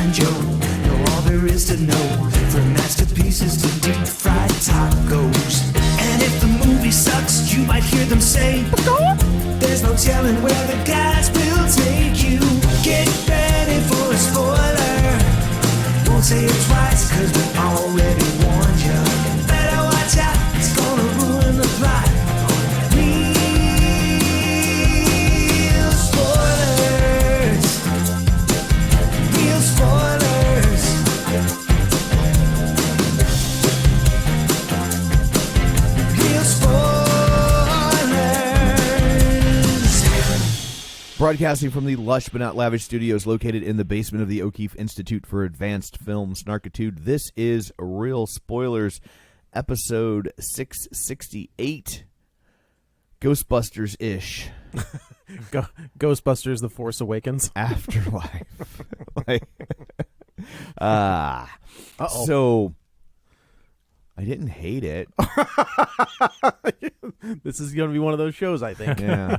Flying Joe. Know all there is to know, from masterpieces to deep fried tacos. And if the movie sucks, you might hear them say, there's no telling where the guys will take you. Get ready for a spoiler. Won't say it twice, cause we already warned you. Better watch out, it's gonna ruin the plot. Real spoilers. Real spoilers. Real spoilers. Broadcasting from the lush but not lavish studios located in the basement of the O'Keefe Institute for Advanced Film Snarkitude, this is Real Spoilers, episode 668, Ghostbusters-ish. Ghostbusters: The Force Awakens. Afterlife. So, I didn't hate it. This is going to be one of those shows, I think. Yeah.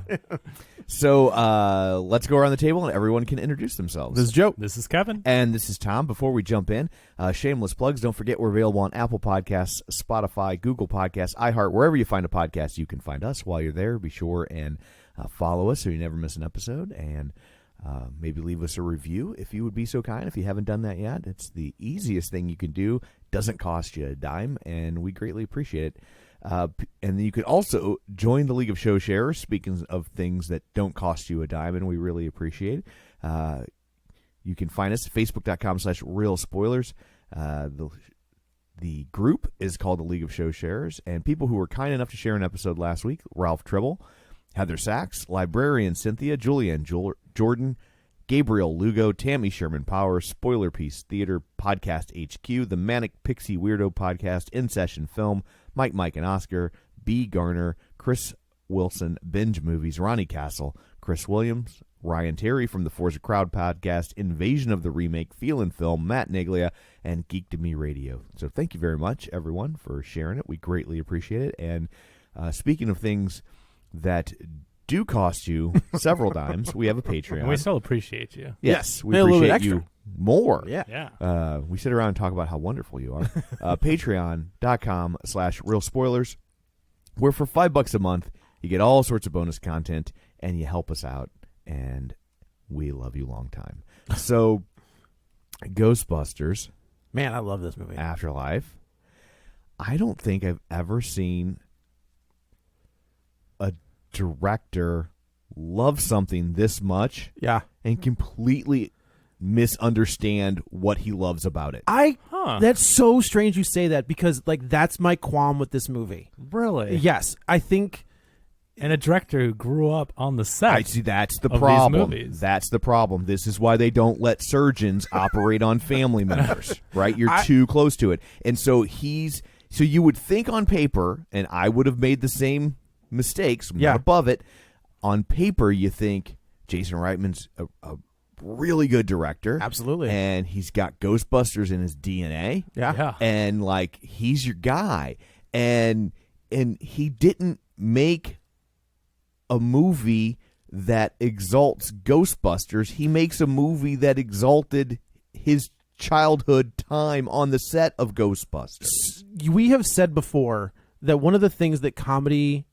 So, let's go around the table and everyone can introduce themselves. This is Joe. This is Kevin. And this is Tom. Before we jump in, shameless plugs. Don't forget we're available on Apple Podcasts, Spotify, Google Podcasts, iHeart. Wherever you find a podcast, you can find us. While you're there, be sure and follow us so you never miss an episode. And maybe leave us a review if you would be so kind. If you haven't done that yet, it's the easiest thing you can do. Doesn't cost you a dime, and we greatly appreciate it. And then you could also join the League of Show Sharers, speaking of things that don't cost you a dime, and we really appreciate it. You can find us at facebook.com/Real Spoilers. The group is called the League of Show Sharers, and people who were kind enough to share an episode last week: Ralph Tribble, Heather Sachs, Librarian Cynthia, Julianne Jordan, Gabriel Lugo, Tammy Sherman Power, Spoiler Piece Theater, Podcast HQ, the Manic Pixie Weirdo Podcast, In Session Film, Mike and Oscar, B. Garner, Chris Wilson, Binge Movies, Ronnie Castle, Chris Williams, Ryan Terry from the Forza Crowd Podcast, Invasion of the Remake, Feel and Film, Matt Naglia, and Geek to Me Radio. So thank you very much, everyone, for sharing it. We greatly appreciate it. And speaking of things that do cost you several dimes, we have a Patreon. And we still appreciate you. Yes, we Pay a little bit appreciate you more. Yeah. We sit around and talk about how wonderful you are. Patreon.com/Real Spoilers, where for $5 a month, you get all sorts of bonus content, and you help us out, and we love you long time. So, Ghostbusters. Man, I love this movie. Afterlife. I don't think I've ever seen a director love something this much and completely misunderstand what he loves about it. That's so strange you say that, because that's my qualm with this movie. Really? Yes, I think. And a director who grew up on the set. I see. That's the of problem. These movies. That's the problem. This is why they don't let surgeons operate on family members. Right? You're too close to it, and so So you would think on paper, and I would have made the same mistakes. I'm not above it. On paper, you think Jason Reitman's a really good director. Absolutely. And he's got Ghostbusters in his DNA. Yeah. And he's your guy. And he didn't make a movie that exalts Ghostbusters. He makes a movie that exalted his childhood time on the set of Ghostbusters. We have said before that one of the things that comedy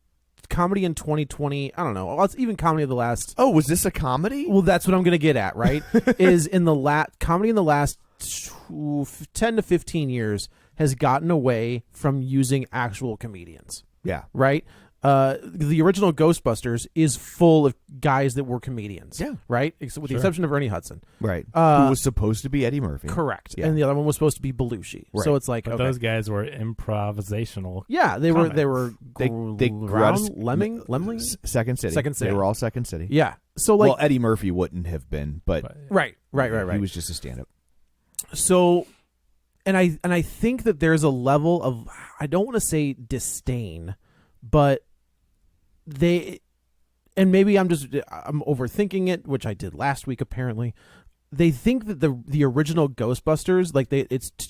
in 2020, I don't know, it's even comedy of the last. Oh, was this a comedy? Well, that's what I'm going to get at, right? Is in the comedy in the last 10 to 15 years has gotten away from using actual comedians. Yeah. Right? The original Ghostbusters is full of guys that were comedians. Yeah. Right? With the exception of Ernie Hudson. Right. Who was supposed to be Eddie Murphy. Correct. Yeah. And the other one was supposed to be Belushi. Right. So it's like, but those guys were improvisational. Yeah, they comics. were Lemling? Second City. Second City. They were all Second City. Yeah. So well, Eddie Murphy wouldn't have been, but right. He was just a stand-up. So, and I think that there's a level of, I don't want to say disdain, but and maybe I'm overthinking it, which I did last week apparently. They think that the original Ghostbusters,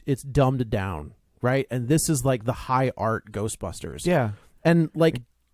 it's dumbed down, right? And this is like the high art Ghostbusters. Yeah. And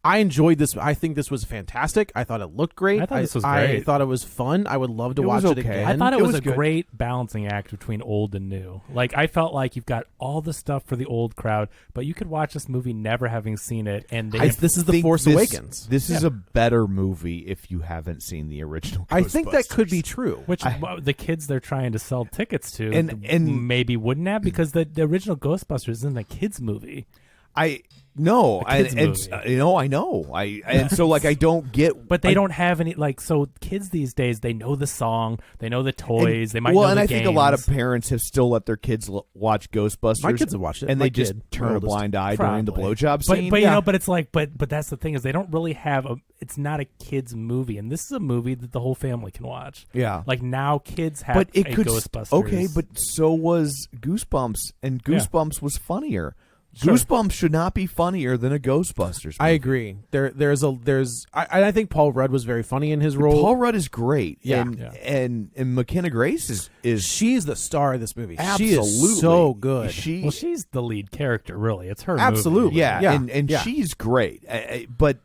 I enjoyed this. I think this was fantastic. I thought it looked great. I thought this was I great. thought it was fun. I would love to It watch was it okay. again. I thought it was a good. great balancing act between old and new. Like, I felt like you've got all the stuff for the old crowd, but you could watch this movie never having seen it. And This is The think Force this- Awakens. This is a better movie if you haven't seen the original. I think that could Ghostbusters. be true. which the kids they're trying to sell tickets to And- maybe wouldn't have, because the original Ghostbusters isn't a kids movie. I no, A kids movie. I know. And so like I don't get, But they don't have any, like, so kids these days, they know the song, they know the toys, they might well, know and the I games. think a lot of parents have still let their kids watch Ghostbusters. My kids have watched it. and My they just kid, turn my a oldest. blind eye during the Probably. blowjob But scene. you know, but it's like, but that's the thing, is they don't really have it's not a kids movie, and this is a movie that the whole family can watch. Yeah. Like, now kids have but it a could Ghostbusters. okay, but so was Goosebumps, and Goosebumps was funnier. Sure. Goosebumps should not be funnier than a Ghostbusters. I movie. agree. I think Paul Rudd was very funny in his role. Paul Rudd is great. Yeah. and McKenna Grace is She's the star of this movie. absolutely She is so good. She Well, she's the lead character, really. It's her Absolutely. movie. yeah, Yeah. and Yeah. she's great. But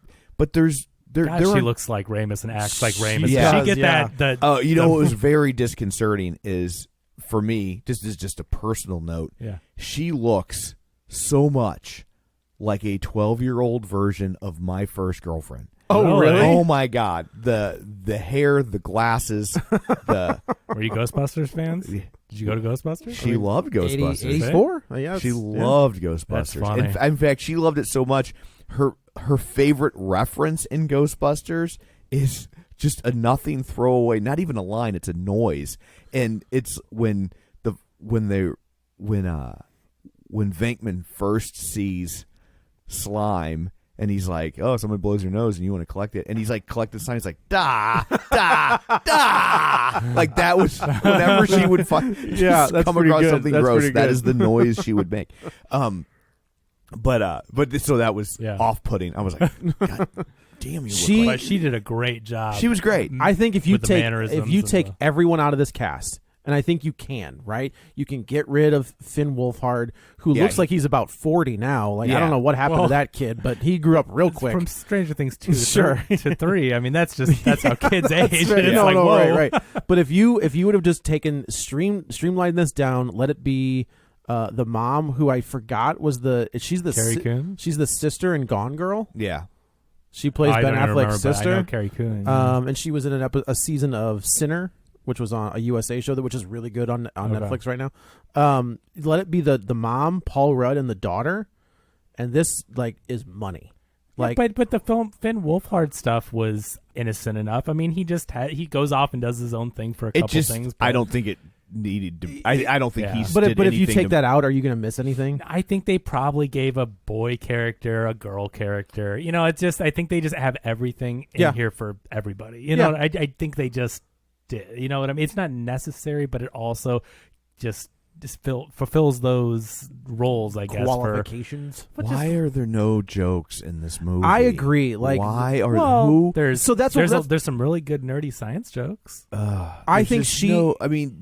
there's there God, there she are, looks like Ramis and acts like She Ramis. does, She get yeah. that. Oh, you know what was very disconcerting is, for me, this is just a personal note. Yeah. She looks so much like a 12-year-old version of My First Girlfriend. Oh, Really? Oh my God! The hair, the glasses, the Were you Ghostbusters fans? Did you go to Ghostbusters? she loved Ghostbusters. 84? Yeah, She it's- loved Ghostbusters. funny. In fact, she loved it so much. Her favorite reference in Ghostbusters is just a nothing throwaway, not even a line. It's a noise, and it's when Venkman first sees Slime. And he's like, "Oh, someone blows your nose, and you want to collect it." And he's like, collecting sign. He's like, "Da, da, da." Like that was whenever she would Yeah, that's come pretty across good. something That's gross. pretty That good. is the noise she would make. But so that was Yeah. off-putting. I was like, "God damn, you!" She- look But like. she did a great job. She was great. I think if you With the take mannerisms and take the- everyone out of this cast, and I think you can, right? You can get rid of Finn Wolfhard, who Yeah, looks like he's about 40 now. Like I Yeah. don't know what happened Well- to that kid, but he grew up real quick. From Stranger Things 2 Sure. to 3. I mean, that's how kids age. That's And right. it's No, like, no, whoa. right. But if you would have just taken streamlined this down, let it be the mom, who I forgot was she's the Carrie Coon? she's the sister in Gone Girl. Yeah, She plays I Ben don't remember, Affleck's but I sister. know Carrie Coon. And she was in a season of Sinner, which was on a USA show which is really good on Okay. Netflix right now. Let it be the mom, Paul Rudd, and the daughter, and this is money. Yeah, but the Finn Wolfhard stuff was innocent enough. I mean, he goes off and does his own thing for a it couple just. things. I but don't think it needed to. I don't think Yeah. he's. But if you take that out, are you going to miss anything? I think they probably gave a boy character, a girl character. You know, it's just, I think they just have everything in Yeah. here for everybody. You Yeah. know, I think they just did. You know what I mean? It's not necessary, but it also just fulfills those roles, I guess. Qualifications. Why are there no jokes in this movie? I agree. Like, why are Well, who? there's So that's what- there's some really good nerdy science jokes. I There's think just she- No, I mean,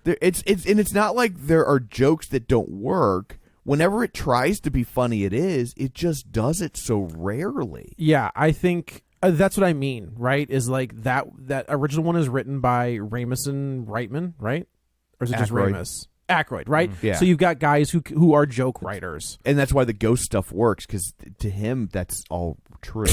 it's not like there are jokes that don't work. Whenever it tries to be funny, it just does it so rarely. Yeah, I think that's what I mean. Right? Is like that original one is written by Ramis and Reitman, right? Or is it just Aykroyd. Ramis? Aykroyd, right? Yeah. So you've got guys who are joke writers. And that's why the ghost stuff works, because to him, that's all true.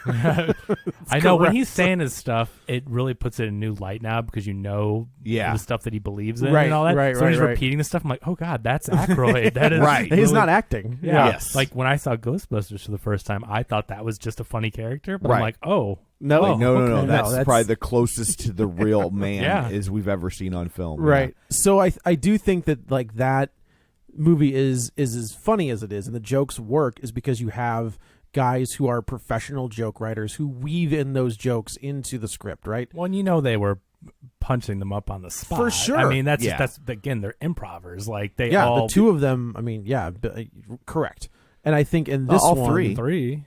I know when correct. he's saying his stuff, it really puts it in a new light now, because you know Yeah. the stuff that he believes in Right, and all that. right, so when he's right. repeating the stuff, I'm like, oh God, that's Aykroyd. That is Right. He's really- not acting. Yeah. Yes. Like when I saw Ghostbusters for the first time, I thought that was just a funny character, but Right. I'm like, oh. No, Like, no, okay. that's probably the closest to the real man Yeah. as we've ever seen on film. Right. So I do think that that movie is as funny as it is, and the jokes work is because you have guys who are professional joke writers who weave in those jokes into the script, right? Well, and you know they were punching them up on the spot. For sure. I mean, that's Yeah. again, they're improvers. Like they Yeah, all the two of them. I mean, yeah, correct. And I think in this all one, three.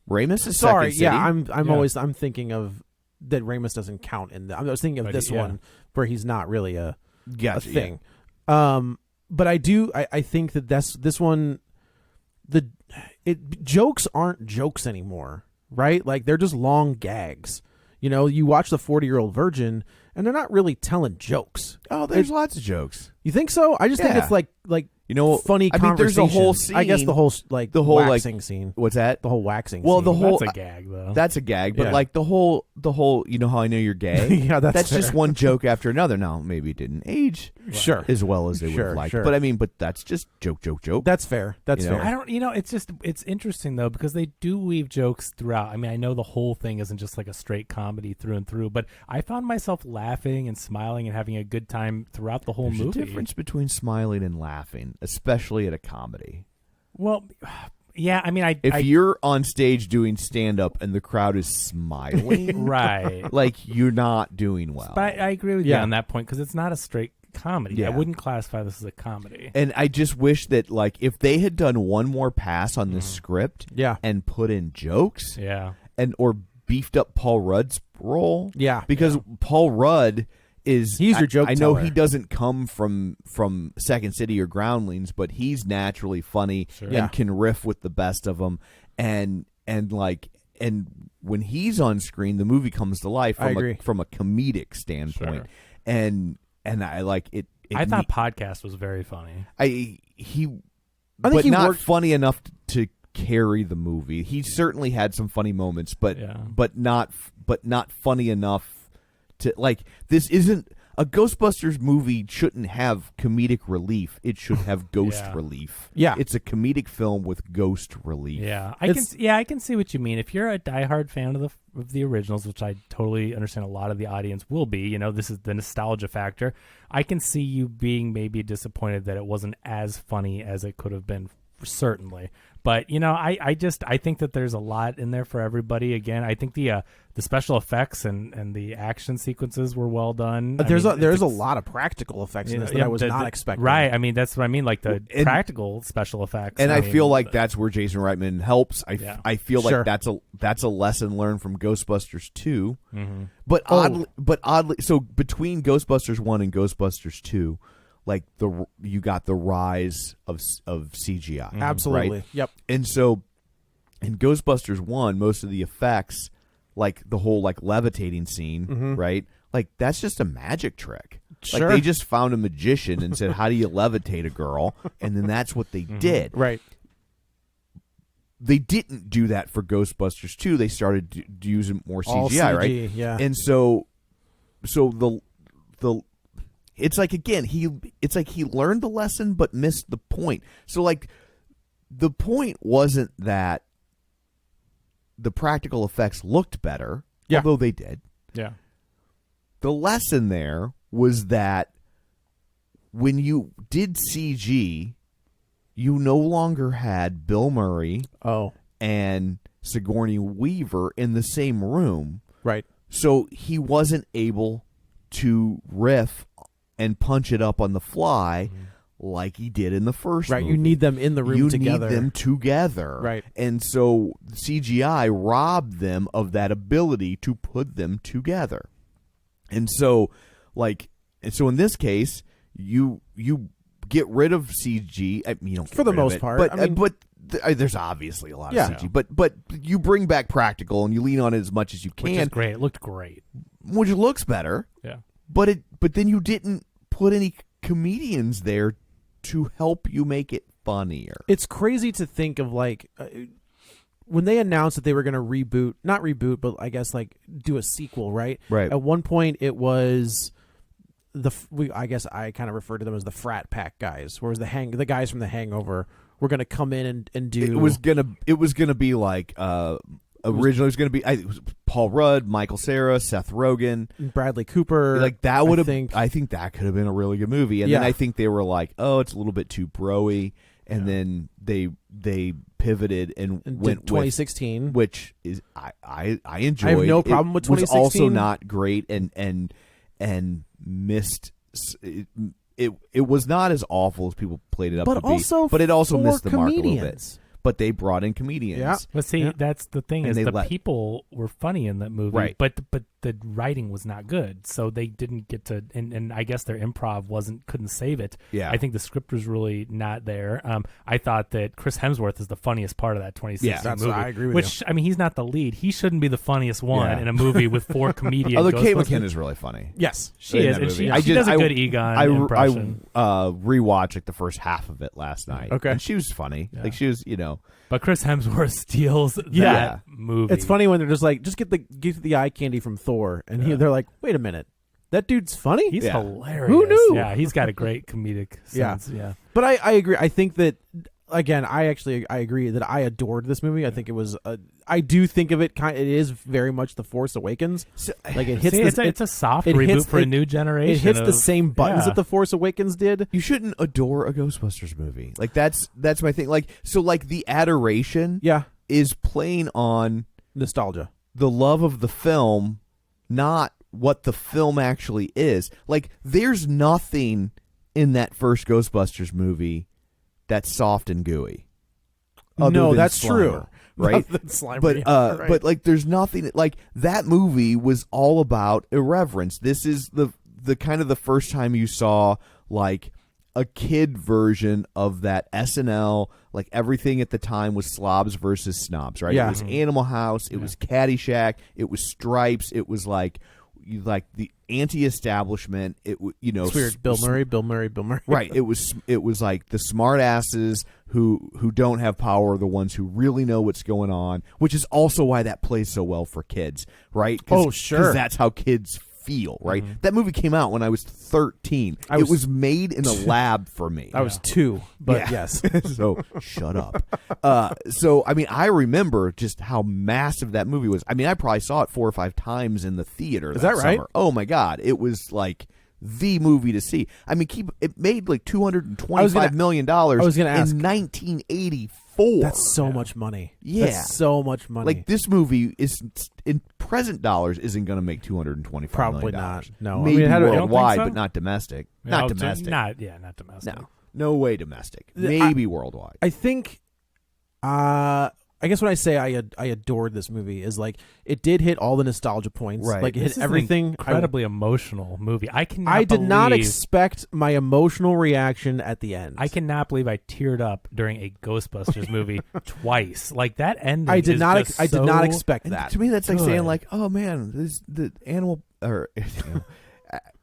Ramis is Sorry, Second yeah, City. I'm Yeah. always thinking of that Ramis doesn't count in the. I was thinking of But this yeah. one where he's not really a Gotcha, thing. But I think that this one, jokes aren't jokes anymore, right? Like they're just long gags. You know, you watch the 40-Year-Old Virgin, and they're not really telling jokes. Oh, there's lots of jokes. You think so? I just think it's like funny I mean, there's conversation. a whole scene. I guess the whole waxing scene. What's that? The whole waxing. Well, scene. the whole That's a gag, though. That's a gag, but Yeah. like the whole. You know how I know you're gay? Yeah, that's just fair. one joke after another. Now, maybe it didn't age Sure. as well as they would have liked, sure. but I mean, but that's just joke. That's fair. That's You know? fair. I don't, it's interesting though, because they do weave jokes throughout. I mean, I know the whole thing isn't just like a straight comedy through and through, but I found myself laughing and smiling and having a good time throughout the whole There's movie. a difference between smiling and laughing, especially at a comedy. Well, yeah, I mean, If you're on stage doing stand-up and the crowd is smiling, right. like you're not doing well. But I agree with you Yeah. on that point, because it's not a straight comedy. Yeah. I wouldn't classify this as a comedy. And I just wish that, like, if they had done one more pass on the script Yeah. and put in jokes Yeah. or beefed up Paul Rudd's role. Yeah. Because Paul Rudd is He's your joke I know teller. he doesn't come from Second City or Groundlings, but he's naturally funny and Yeah. can riff with the best of them. And when he's on screen, the movie comes to life I agree. from a comedic standpoint. Sure. And I like it. I thought Podcast was very funny. I think but he not worked- funny enough to carry the movie. He certainly had some funny moments, but Yeah. but not funny enough to, like, this isn't a Ghostbusters movie. Shouldn't have comedic relief. It should have ghost Yeah. relief. Yeah. It's a comedic film with ghost relief. Yeah, It's- I can see what you mean. If you're a diehard fan of the originals, which I totally understand, a lot of the audience will be. You know, this is the nostalgia factor. I can see you being maybe disappointed that it wasn't as funny as it could have been, certainly. But I think that there's a lot in there for everybody. Again, I think the special effects and the action sequences were well done. There's I mean, a lot of practical effects in this that I was not expecting. Right. I mean, that's what I mean. Like the And- practical special effects. And I mean, feel like that's where Jason Reitman helps. Yeah. I feel Sure. like that's a lesson learned from Ghostbusters 2. Mm-hmm. But oddly, so between Ghostbusters 1 and Ghostbusters 2, like you got the rise of CGI. Absolutely. Right? Yep. And so in Ghostbusters 1, most of the effects, like the whole like levitating scene, right? Like that's just a magic trick. Sure. Like they just found a magician and said, "How do you levitate a girl?" And then that's what they did. Right. They didn't do that for Ghostbusters 2. They started using more CGI, All CG, right? yeah. And so the it's like, again, he learned the lesson but missed the point. So like the point wasn't that the practical effects looked better, Yeah. although they did. Yeah. The lesson there was that when you did CG, you no longer had Bill Murray and Sigourney Weaver in the same room. Right. So he wasn't able to riff and punch it up on the fly like he did in the first Right. movie. You need them in the room You together. need them together. Right. And so CGI robbed them of that ability to put them together. And so in this case, you get rid of CG. I mean, you don't get For the rid of most it, part. but I mean- there's obviously a lot Yeah. of CG. But you bring back practical and you lean on it as much as you Which is can, great. It looked great. which looks better. Yeah. But then you didn't put any comedians there to help you make it funnier. It's crazy to think of like when they announced that they were going to not reboot, but I guess like do a sequel, right? Right. At one point, it was I guess I kind of refer to them as the frat pack guys, whereas the guys from The Hangover were going to come in and do. It was gonna be like originally it was gonna be it was Paul Rudd, Michael Cera, Seth Rogen, Bradley Cooper. like that would have. think. I think that could have been a really good movie. And Yeah. then I think they were like, oh, it's a little bit too bro-y. And then they pivoted and And went did 2016, which is I enjoyed. I have no problem with It was also 2016. not great and missed. It was not as awful as people played it up but to be. also But it also for missed the mark a little bit. comedians. but they brought in comedians. Yeah. But see, that's the thing, And is they the let- people were funny in that movie, Right. but the writing was not good, so they didn't get to, and I guess their improv couldn't save it. Yeah. I think the script was really not there. I thought that Chris Hemsworth is the funniest part of that 2016 Yeah, that's- movie. I agree with which, I mean, he's not the lead. He shouldn't be the funniest one Yeah. in a movie with 4 comedians. Although Kate McKinnon is really funny. Yes. She in is, that and movie. she does a good Egon impression. I rewatched like the first half of it last night. Okay. And she was funny. Yeah. Like she was, But Chris Hemsworth steals Yeah. that movie. It's funny when they're just like, just get the eye candy from Thor, and they're like, wait a minute, that dude's funny. He's Yeah. hilarious. Who knew? Yeah, he's got a great comedic Yeah. sense. Yeah. But I agree. I think that, again, I agree that I adored this movie. I think it was. I do think of it. It is very much The Force Awakens. Like it hits. See, the, it's a soft it reboot hits- for a it- new generation. It hits the of- same buttons yeah. that The Force Awakens did. You shouldn't adore a Ghostbusters movie. Like that's my thing. Like the adoration Yeah, is playing on nostalgia. the love of the film, not what the film actually is. Like there's nothing in that first Ghostbusters movie that's soft and gooey. other No, than that's Slimer, true. right? Other than Slimer, But yeah, right. but like there's nothing like that movie was all about irreverence. This is the kind of the first time you saw like a kid version of that SNL, like everything at the time was slobs versus snobs, right? Yeah. It was Animal House, it was Caddyshack, it was Stripes, it was like the anti-establishment. It's weird. Bill Murray. Right. It was like the smart asses who don't have power are the ones who really know what's going on, which is also why that plays so well for kids, right? Oh, sure. Because that's how kids feel, right? That movie came out when I was 13. It was made in a lab for me. I was 2, but Yeah. yes. So shut up. So I mean, I remember just how massive that movie was. I mean, I probably saw it 4 or 5 times in the theater. Is that right? summer. Oh my god, it was like the movie to see. I mean, it made like $225 million I was gonna ask. in 1984. That's so much money. Yeah. That's so much money. Like this movie is in present dollars isn't going to make $225 Probably million. not. No. I Maybe mean, how do- You don't think worldwide, so? but not domestic. No, Not domestic. Not domestic. No way domestic. Maybe worldwide. I think, I guess when I say I adored this movie is like it did hit all the nostalgia points. Right. Like it This hit is everything. An incredibly emotional movie. I I did not believe- expect my emotional reaction at the end. I cannot believe I teared up during a Ghostbusters movie twice. Like that ending. I did is not. just I did not so- expect And that. to me, that's like Good. saying, like, oh man, the animal or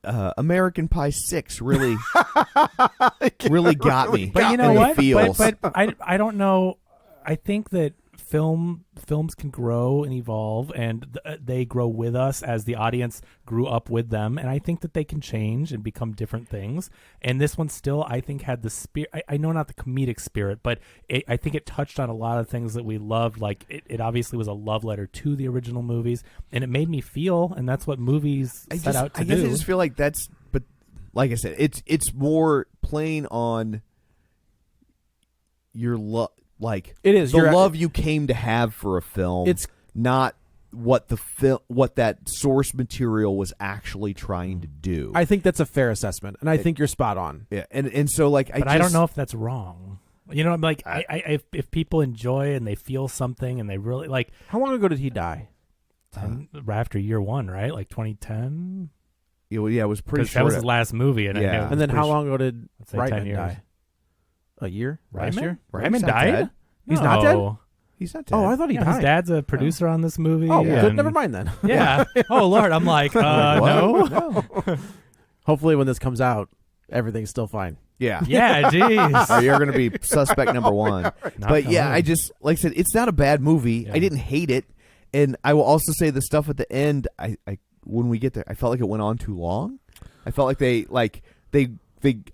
American Pie 6 really really got me. But you know in the what? feels. But I don't know. I think that films can grow and evolve, and they grow with us as the audience grew up with them. And I think that they can change and become different things. And this one still, I think, had the spirit. I know not the comedic spirit, but I think it touched on a lot of things that we loved. Like it obviously was a love letter to the original movies, and it made me feel. And that's what movies set out to I guess do. I just feel like that's. But like I said, it's more playing on your love. Like It is. the You're- love you came to have for a film. It's- not what what that source material was actually trying to do. I think that's a fair assessment, and I think you're spot on. Yeah, and so like But I don't know if that's wrong. You know, I'm like, if people enjoy and they feel something and they really like, How long ago did he die? right after year one, right? Like 2010, Yeah, it was pretty because that short. was his last movie, and I Yeah. know it was And then pretty how sh- long ago did I'd say 10 Reitman years. die? A year? Last year? Reitman He's not died. dead. He's not dead? No. He's not dead. Oh, I thought he Yeah, died. his dad's a producer on this movie. Oh, good. and- Never mind then. Yeah. Oh Lord, I'm like, no. No. Hopefully, when this comes out, everything's still fine. Yeah. Yeah, jeez. Or you're going to be suspect number one. Knock But on yeah, wood. I just like I said, it's not a bad movie. Yeah. I didn't hate it, and I will also say the stuff at the end. I when we get there, I felt like it went on too long. I felt like they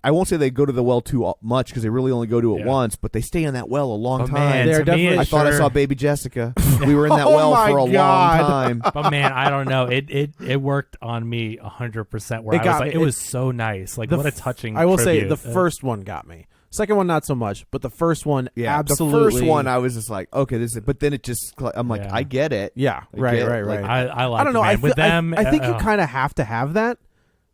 I won't say they go to the well too much because they really only go to it Yeah. once, but they stay in that well a long But time. man, They're to me, definitely- I it thought I sure- saw Baby Jessica. We were in that Oh well my for a God. long time. But man, I don't know. It worked on me 100%. Where It I got was like, me. it was so nice. Like The what a f- touching. I will say tribute. the first one got me. Second one, not so much, but the first one, Yeah, absolutely. the first one I was just like, okay, this is. But then it just, I'm like, Yeah. I get it. Yeah, I right, get it. right, Like, right. I like. I don't know. Man. I with feel- them. I think you oh. kind of have to have that,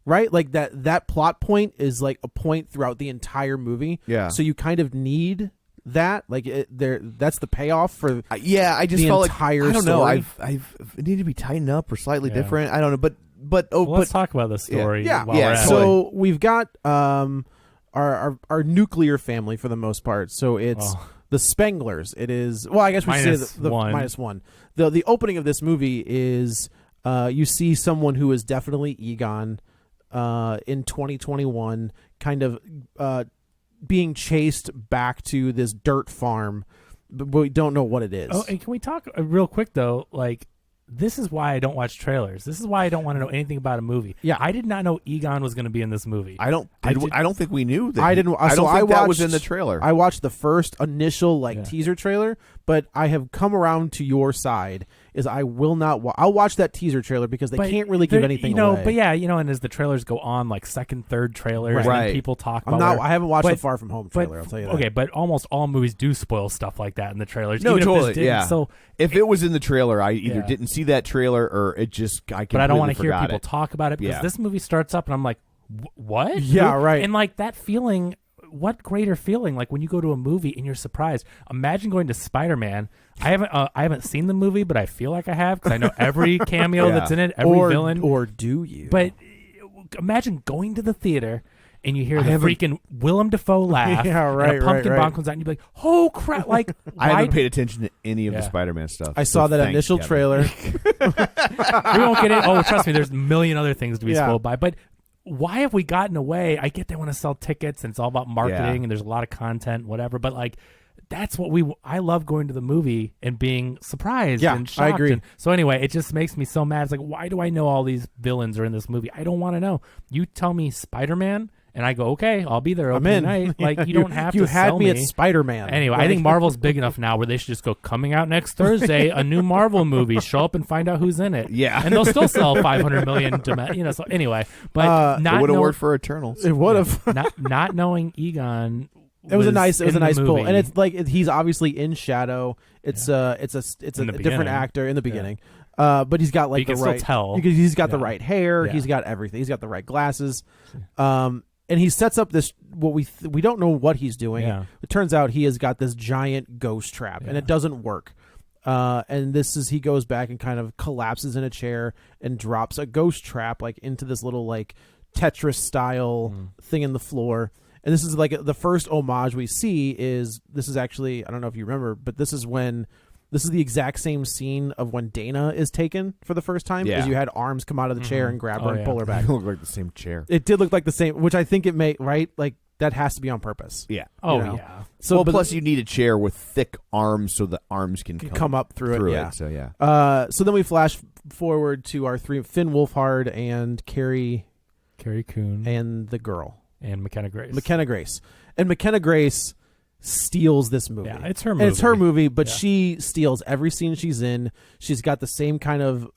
right? Like that plot point is like a point throughout the entire movie. Yeah. So you kind of need that. Like that's the payoff for. Yeah, I just the felt entire like I don't know. story. It needed to be tightened up or slightly Yeah. different. I don't know, but Let's talk about the story. Yeah, while we're at it. So we've got our nuclear family for the most part. So it's the Spanglers. It is I guess we Minus say the one. minus one. The opening of this movie is you see someone who is definitely Egon in 2021, kind of being chased back to this dirt farm, but we don't know what it is. Oh, and can we talk real quick though? Like, this is why I don't watch trailers. This is why I don't want to know anything about a movie. Yeah. I did not know Egon was going to be in this movie. I don't think we knew that. I didn't. I so don't think I that was watched- in the trailer. I watched the first initial Yeah. teaser trailer, but I have come around to your side. Is I will not. I'll watch that teaser trailer because they But can't really give there- anything away. away. But yeah, and as the trailers go on, like second, third trailers, Right. and people talk I'm about. not. where- I haven't watched but- the Far From Home trailer. I'll tell you that. Okay, but almost all movies do spoil stuff like that in the trailers. No, even if this totally. didn't. Yeah. So, if it was in the trailer, I either Yeah. didn't see that trailer or it just I but I don't want to hear forgot people it. talk about it because Yeah. this movie starts up and I'm like, what? Yeah, Who?" right. And like that feeling. What greater feeling like when you go to a movie and you're surprised? Imagine going to Spider-Man. I haven't seen the movie, but I feel like I have because I know every cameo Yeah. that's in it, every villain. Or do you? But imagine going to the theater and you hear the haven't- freaking Willem Dafoe laugh. Yeah, and right, a pumpkin right, bomb right. comes out and you'd be like, oh crap! Like I why- haven't paid attention to any of the Yeah. Spider-Man stuff. I saw so that thanks, initial Kevin. trailer. we won't get it. Oh, trust me, there's a million other things to be Yeah. spoiled by. But why have we gotten away? I get they want to sell tickets and it's all about marketing Yeah. and there's a lot of content, whatever. But like, that's what I love going to the movie and being surprised Yeah, and I shocked. agree. And so anyway, it just makes me so mad. It's like, why do I know all these villains are in this movie? I don't want to know. You tell me Spider-Man and I go, okay, I'll be there I'm opening in. night. Like, you don't have You to had sell me at Spider-Man. Anyway, I Like- think Marvel's big enough now where they should just go, coming out next Thursday, a new Marvel movie. Show up and find out who's in it. Yeah. And they'll still sell 500 million. So anyway, but It not would have know- worked for Eternals. It would have. not knowing Egon. It was a nice in the pull, movie. and it's like he's obviously in shadow. It's a In the different beginning. actor in the beginning, but he's got like you can the still right. tell. He's got the Yeah. right hair. Yeah. He's got everything. He's got the right glasses, and he sets up this what we don't know what he's doing. Yeah. It turns out he has got this giant ghost trap, and Yeah. it doesn't work. And he goes back and kind of collapses in a chair and drops a ghost trap like into this little like Tetris style thing in the floor. And this is like the first homage we see this is actually, I don't know if you remember, but this is the exact same scene of when Dana is taken for the first time. Yeah. Because you had arms come out of the chair and grab her Oh, and yeah. pull her back. It looked like the same chair. It did look like the same, which I think it may, right? Like that has to be on purpose. Yeah. Oh, you know. yeah. So well, but plus you need a chair with thick arms so the arms can come up through it. Yeah. So yeah. So then we flash forward to our three: Finn Wolfhard and Carrie Carrie Coon and the girl, and McKenna Grace. McKenna Grace. And McKenna Grace steals this movie. Yeah, it's her And movie. it's her movie, but Yeah. she steals every scene she's in. She's got the same kind of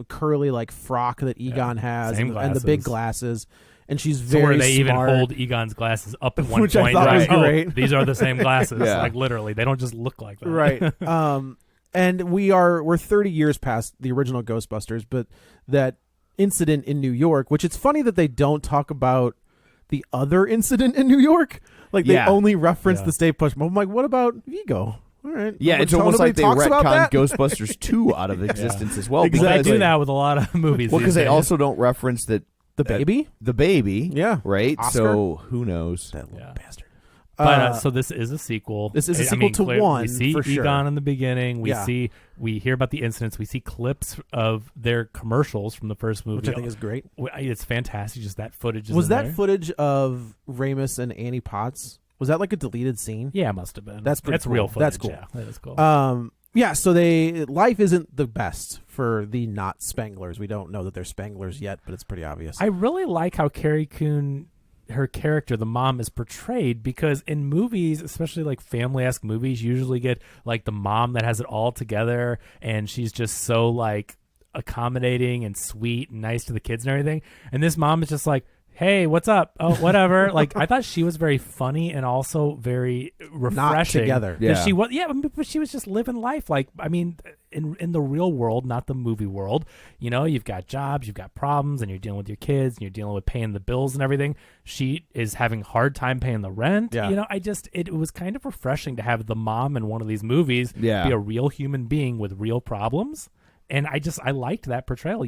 curly like frock that Egon has, Same and the big glasses. glasses. And she's So very where they smart. even hold Egon's glasses up at one Which I point. thought like, was oh, great. these are the same glasses. Yeah. Like literally, they don't just look like that. Right. And we're 30 years past the original Ghostbusters, but that incident in New York, which it's funny that they don't talk about the other incident in New York. Like they Yeah. only reference Yeah. the Stay Puft. I'm like, what about Vigo? All right. Yeah, it's Nobody almost like they talks about retconned that? Ghostbusters 2 out of existence as well. Exactly. Well, they Because do that with a lot of movies. Well, because these they days. also don't reference that The baby? the baby. Yeah. Right. Oscar? So who knows? That little Yeah. bastard. But so this is a sequel. This is a I sequel mean, to one, We see for sure. Egon in the beginning. Yeah. We hear about the incidents. We see clips of their commercials from the first movie, Which I think is great. It's fantastic. Just that footage. Was in that there. footage of Ramus and Annie Potts? Was that like a deleted scene? Yeah, it must have been. That's pretty That's cool. real footage. That's cool. Yeah, that is cool. Yeah, so life isn't the best for the not Spanglers. We don't know that they're Spanglers yet, but it's pretty obvious. I really like how Carrie Coon, her character, the mom, is portrayed because in movies, especially like family-esque movies, you usually get like the mom that has it all together and she's just so like accommodating and sweet and nice to the kids and everything. And this mom is just like, hey, what's up? Oh, whatever. Like, I thought she was very funny and also very refreshing. Not together. That Yeah. she was, but she was just living life. Like, I mean, in the real world, not the movie world, you've got jobs, you've got problems, and you're dealing with your kids, and you're dealing with paying the bills and everything. She is having a hard time paying the rent. Yeah. It was kind of refreshing to have the mom in one of these movies be a real human being with real problems. And I liked that portrayal. I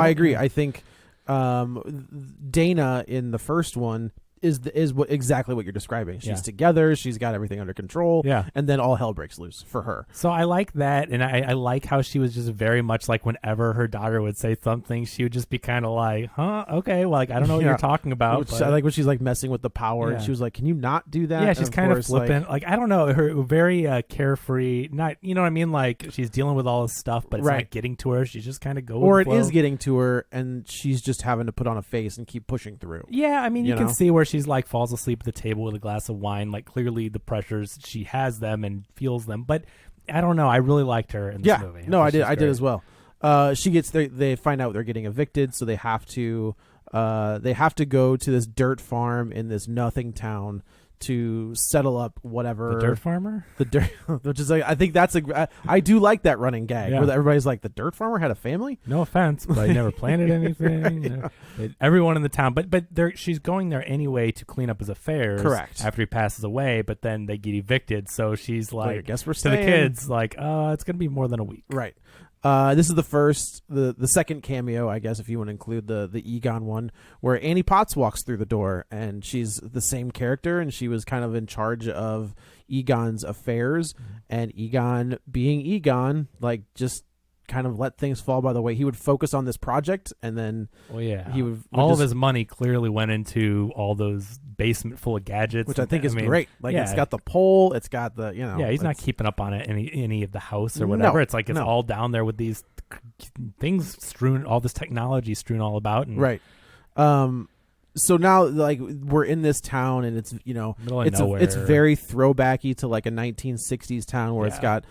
agree. I think Dana in the first one is what exactly what you're describing. She's together, she's got everything under control, and then all hell breaks loose for her. So I like that, and I like how she was just very much like whenever her daughter would say something, she would just be kind of like, huh, okay, well, like, I don't know what you're talking about. I like when she's like messing with the power, and she was like, can you not do that? Yeah, she's kind of flippant. Like, I don't know, her very carefree, not, you know what I mean? Like, she's dealing with all this stuff, but it's not getting to her. She's just kind of going. Or it is getting to her, and she's just having to put on a face and keep pushing through. Yeah, I mean, you can see where she's like falls asleep at the table with a glass of wine. Like, clearly the pressures, she has them and feels them. But I don't know. I really liked her in this movie. No, I did as well. She gets there. They find out they're getting evicted, so they have to go to this dirt farm in this nothing town to settle up whatever. The dirt farmer? The dirt, which is like, I think that's I do like that running gag where everybody's like, the dirt farmer had a family? No offense, but I never planted anything. Everyone in the town, but she's going there anyway to clean up his affairs. Correct. After he passes away, but then they get evicted, so she's like, I guess we're to the kids, like, it's going to be more than a week. Right. This is the second cameo, I guess, if you want to include the Egon one, where Annie Potts walks through the door, and she's the same character, and she was kind of in charge of Egon's affairs, and Egon, being Egon, like, just kind of let things fall by the way. He would focus on this project, and then he would all of his money clearly went into all those basement full of gadgets, which I think is great. Like, it's got the pole, it's got the he's not keeping up on it any of the house or whatever. It's like it's all down there with these things strewn, all this technology strewn all about, and right. So now, like, we're in this town, and it's it's very throwbacky to like a 1960s town where it's got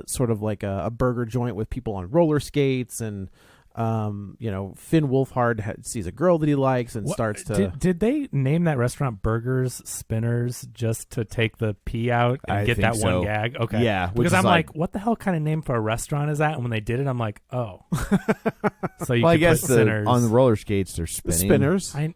sort of like a burger joint with people on roller skates, and Finn Wolfhard sees a girl that he likes and starts to. Did they name that restaurant Burgers Spinners just to take the P out and get that one gag? Okay, yeah, because I'm like, what the hell kind of name for a restaurant is that? And when they did it, I'm like, oh, so you. Well, I could guess put sinners. on the roller skates they're spinning. Spinners. I've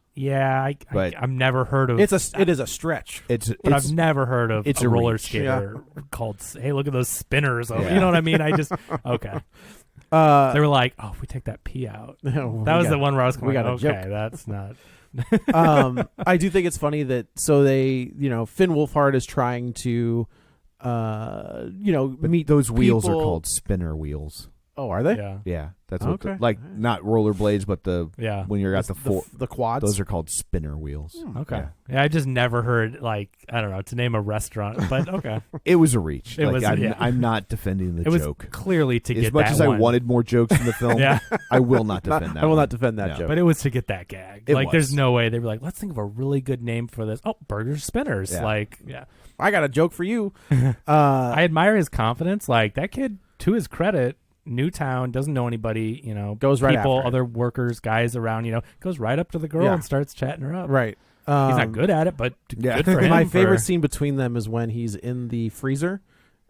never heard of. It is a stretch. But I've never heard of a roller skater called. Hey, look at those spinners! You know what I mean? I just okay. They were like, "Oh, if we take that P out." That was the one where I was going, "Okay, that's not." I do think it's funny that Finn Wolfhard is trying to, meet those wheels people. are called spinner wheels. Oh, are they? Yeah, that's what not rollerblades, but when you're at the quads. Those are called spinner wheels. Okay, yeah, I just never heard I don't know to name a restaurant, but okay, it was a reach. I'm I'm not defending the it joke. Was clearly to get as much that as one. I wanted more jokes in the film. I will not defend that. I will not defend that joke. But it was to get that gag. There's no way they were like, let's think of a really good name for this. Oh, Burger Spinners. Yeah. I got a joke for you. I admire his confidence. Like, that kid, to his credit, new town, doesn't know anybody, goes right people, after other workers, guys around, goes right up to the girl and starts chatting her up. Right. He's not good at it, but good for him. My favorite scene between them is when he's in the freezer.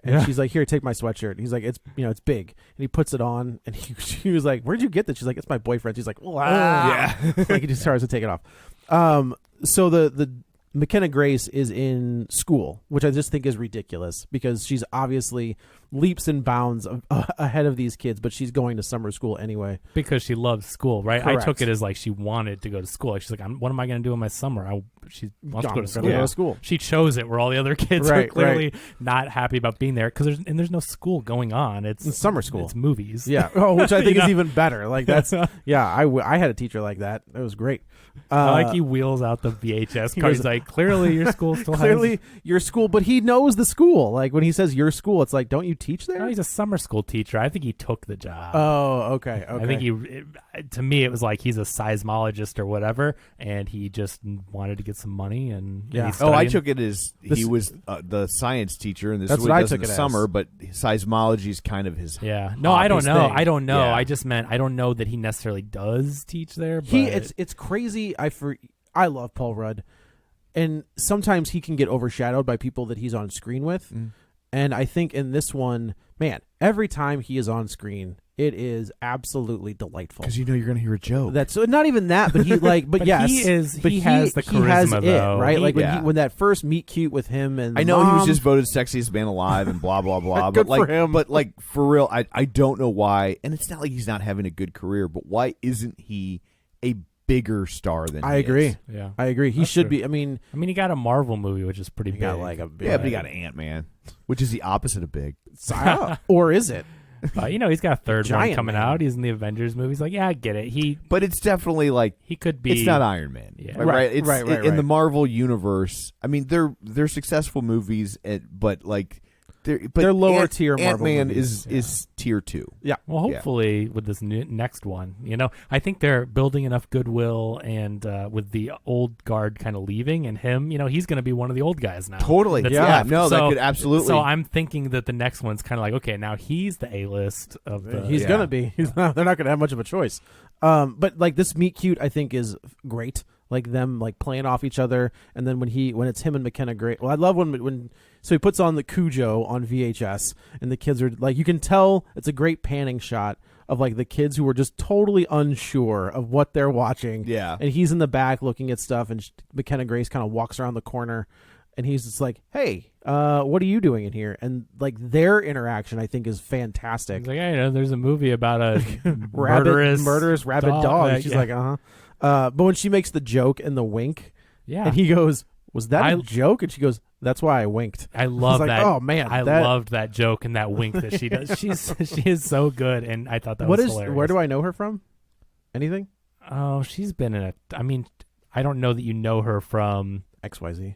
And she's like, "Here, take my sweatshirt." And he's like, "It's it's big." And he puts it on, and she was like, "Where'd you get that?" She's like, "It's my boyfriend's." He's like, like he just starts to take it off. So the McKenna Grace is in school, which I just think is ridiculous because she's obviously leaps and bounds ahead of these kids, but she's going to summer school anyway. Because she loves school, right? Correct. I took it as like she wanted to go to school. Like, she's like, what am I going to do in my summer? She wants to go to school. She chose it where all the other kids are clearly not happy about being there because there's no school going on. It's summer school. It's movies. Yeah. Oh, which I think is even better. Like, that's, I had a teacher like that. It was great. I like he wheels out the VHS card. He's like, clearly your school still has... Clearly your school, but he knows the school. Like, when he says your school, it's like, don't you teach there? No, he's a summer school teacher. I think he took the job. Oh, okay. I think to me, it was like he's a seismologist or whatever, and he just wanted to get some money. And Yeah. he's Oh, I studying. took it as he was the science teacher, and this That's is what what he I does in took the it summer. But seismology is kind of his. Yeah. No, I don't his know. thing. I don't know. Yeah. I just meant I don't know that he necessarily does teach there. But It's crazy. I love Paul Rudd, and sometimes he can get overshadowed by people that he's on screen with. And I think in this one, man, every time he is on screen, it is absolutely delightful. Because you're going to hear a joke. That's not even that, but he like, but, But yes, he is- but he has the he has charisma, it, though. right? Like Yeah. when that first meet cute with him and I know he was Mom, just voted sexiest man alive and blah blah blah. Good but like, for him. But like for real, I don't know why. And it's not like he's not having a good career, but why isn't he a bigger star than? I he agree. is? yeah. I agree. He That's should true. be. I mean, He got a Marvel movie, which is pretty he big. got like a big, Yeah, but he got Ant-Man, which is the opposite of big. or is it? He's got a third one Giant coming Man. out. He's in the Avengers movies. Like, yeah, I get it. But it's definitely like He could be. it's not Iron Man, Yeah. right? It's Right, in the right. Marvel universe. I mean, they're successful movies, but like They're lower tier Marvel Ant-Man movies. is tier 2. Yeah. Well, hopefully with this next one, I think they're building enough goodwill, and with the old guard kind of leaving, and him, he's going to be one of the old guys now. Totally. That's Yeah. left. No, that So- could absolutely. So I'm thinking that the next one's kind of like, okay, now he's the A-list of the. He's Yeah. gonna be. He's not, they're not gonna have much of a choice. But like this meet cute, I think is great. Like them like playing off each other, and then when it's him and McKenna, great. Well, I love when so he puts on the Cujo on VHS, and the kids are like, you can tell it's a great panning shot of like the kids who are just totally unsure of what they're watching. Yeah. and he's in the back looking at stuff, and McKenna Grace kind of walks around the corner. And he's just like, "Hey, what are you doing in here?" And like their interaction, I think, is fantastic. He's like, hey, there's a movie about a murderous rabid dog. She's yeah. like, but when she makes the joke and the wink, yeah. and he goes, "Was that a I- joke?" And she goes, "That's why I winked." I love like, that. oh, man, I that- loved that joke and that wink that she does. She is so good, and I thought that What was is? hilarious. Where do I know her from? Anything? Oh, she's been in a. I mean, I don't know that you know her from XYZ.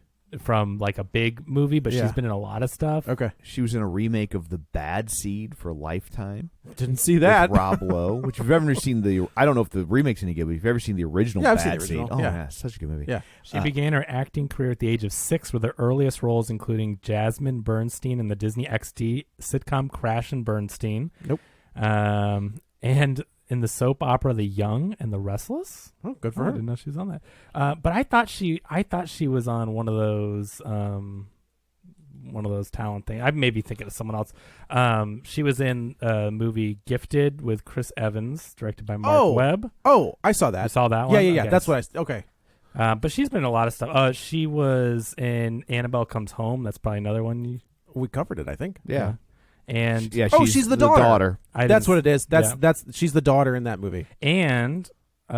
like a big movie, but Yeah. she's been in a lot of stuff. Okay, She was in a remake of The Bad Seed for Lifetime. didn't see that. With Rob Lowe, which if you've ever seen I don't know if the remake's any good, but if you've ever seen the original Yeah, I've Bad seen the Seed, original. oh Yeah. yeah, such a good movie. Yeah. She began her acting career at the age of 6 with her earliest roles including Jasmine Bernstein in the Disney XD sitcom Crash and Bernstein. Nope. And in the soap opera The Young and the Restless. Oh, good for I her. didn't know she was on that. But I thought she was on one of those talent things. I may be thinking of someone else. She was in a movie Gifted with Chris Evans, directed by Mark Webb. Oh, I saw that. You saw that one? Yeah, yeah, yeah. Okay. That's what I. Okay. But she's been in a lot of stuff. She was in Annabelle Comes Home. That's probably another one. We covered it, I think. Yeah. And Yeah, she's the daughter. That's what it is. Yeah. That's she's the daughter in that movie. And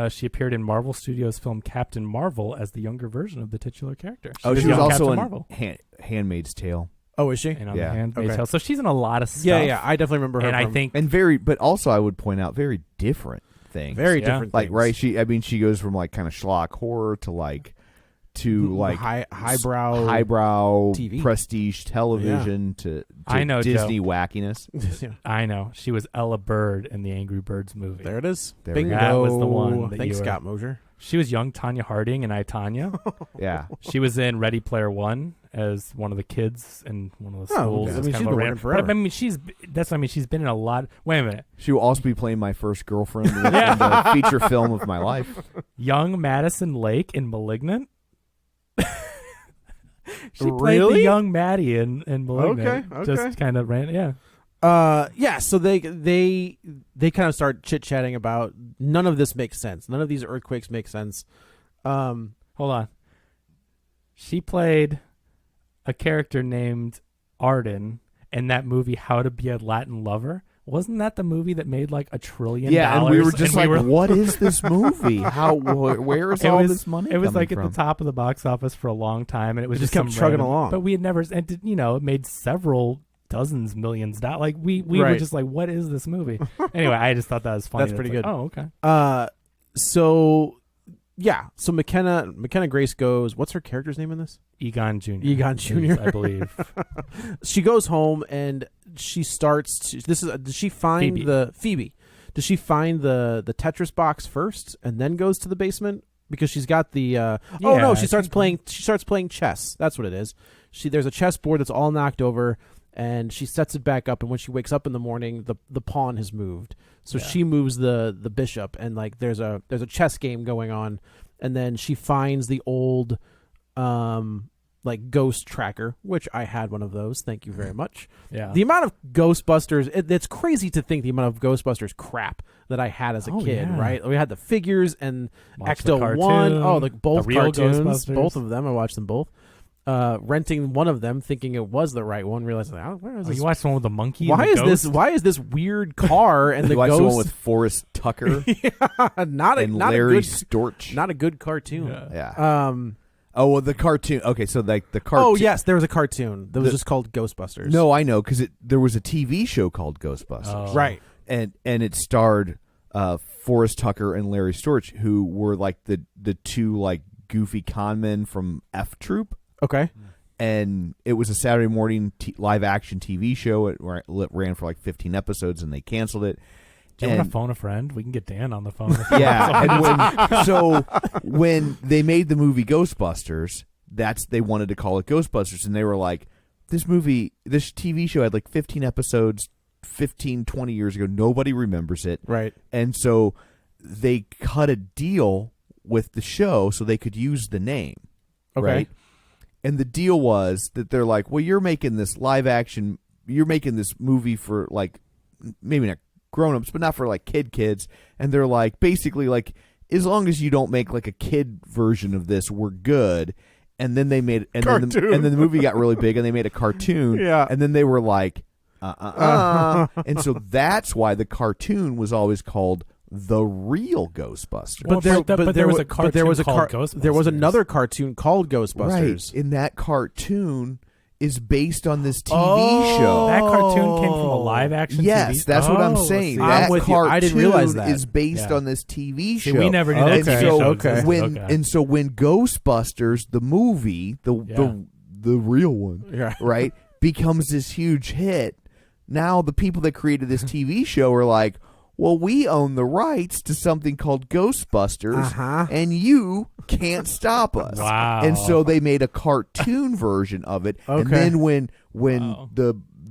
she appeared in Marvel Studios' film Captain Marvel as the younger version of the titular character. She was young also Captain in Marvel. Handmaid's Tale. Oh, is she? And on Yeah. the Handmaid's Okay. Tale. So she's in a lot of stuff. Yeah, yeah. I definitely remember her. And I from think And but also I would point out very different things. very Yeah. different. like things. right. She goes from like kind of schlock horror to like highbrow TV. prestige television to I know, Disney wackiness. Yeah. I know. She was Ella Bird in the Angry Birds movie. There it is. There we Bingo. go. That was the one that Thanks, you were- Scott Mosier. She was young Tanya Harding in I, Tanya. Yeah. She was in Ready Player One as one of the kids in one of the Oh, schools. okay. I It's mean, kind she's of a been random- working forever. But I mean, she's been in a lot. Wait a minute. She will also be playing my first girlfriend in the feature film of my life. Young Madison Lake in Malignant. She played the Really? young Maddie in Malignant. Okay. Just kind of ran. Yeah. Yeah, so they kind of start chit-chatting about none of this makes sense. None of these earthquakes make sense. Hold on. She played a character named Arden in that movie How to Be a Latin Lover. Wasn't that the movie that made like $1 trillion? Yeah, and we were just and like, what is this movie? Where is all this money It was coming like from? at the top of the box office for a long time, and it was It just just kept some chugging random- along. But we had never, and it made several dozens, millions dollars. Like we were Right. just like, what is this movie? Anyway, I just thought that was funny. That's pretty like, good. Oh, okay. So McKenna Grace goes, what's her character's name in this? Egon Jr. Egon Jr. I believe. She goes home, and she starts to, does she find Phoebe. Does she find the Tetris box first and then goes to the basement? Because she's got the she starts playing chess. That's what it is. There's a chessboard that's all knocked over, and she sets it back up, and when she wakes up in the morning, the pawn has moved. So she moves the bishop, and like there's a chess game going on, and then she finds the old like ghost tracker, which I had one of those. Thank you very much. Yeah. The amount of Ghostbusters, it's crazy to think the amount of Ghostbusters crap that I had as a kid, right? We had the figures and Ecto 1. Oh, both the real cartoons. Ghostbusters. Both of them. I watched them both. Renting one of them, thinking it was the right one, realizing, where is this? You watched the one with the monkey? Why and the is ghost? Why is this weird car and the You watched ghost? the one with Forrest Tucker not and a Larry good, Storch. not a good cartoon. Yeah. Oh, well, the cartoon. Okay, so like the cartoon. Oh yes, there was a cartoon that was just called Ghostbusters. No, I know, because there was a TV show called Ghostbusters. Oh. Right. And it starred Forrest Tucker and Larry Storch, who were like the two like goofy con men from F Troop. Okay. And it was a Saturday morning live action TV show. It ran for like 15 episodes, and they canceled it. Do you want to phone a friend? We can get Dan on the phone. Yeah. And when they made the movie Ghostbusters, they wanted to call it Ghostbusters, and they were like, this TV show had like 15 episodes 20 years ago. Nobody remembers it. Right. And so they cut a deal with the show so they could use the name. Okay. Right? And the deal was that they're like, well, you're making this movie for like, maybe not grown-ups, but not for like kids. And they're like, basically like, as long as you don't make like a kid version of this, we're good. And then they made, and then the movie got really big, and they made a cartoon. Yeah. And then they were like, and so that's why the cartoon was always called The Real Ghostbusters. Well, but there was a cartoon called Ghostbusters. There was another cartoon called Ghostbusters. Right. And that cartoon is based on this TV show. That cartoon came from a live action Yes, TV? that's what I'm saying. See. That I'm with you. cartoon I didn't realize that. is based on this TV show. See, we never knew that And TV so show existed. And so when Ghostbusters, the movie, the real one, right, becomes this huge hit, now the people that created this TV show are like, well, we own the rights to something called Ghostbusters, and you can't stop us. Wow. And so they made a cartoon version of it. Okay. And then when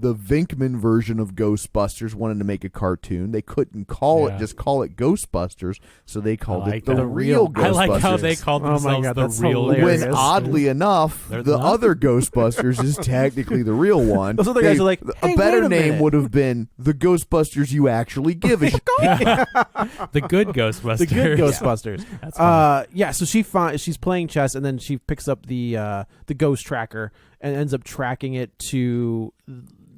the Venkman version of Ghostbusters wanted to make a cartoon, they couldn't call it Ghostbusters, so they called it the real Ghostbusters. I like how they called themselves God, the that's real hilarious. When oddly enough, the other Ghostbusters is technically the real one. Those other guys are like, hey, a better wait a name minute. would have been the Ghostbusters you actually give a shit. The good Ghostbusters. The good Ghostbusters. That's funny. So she's playing chess, and then she picks up the ghost tracker and ends up tracking it to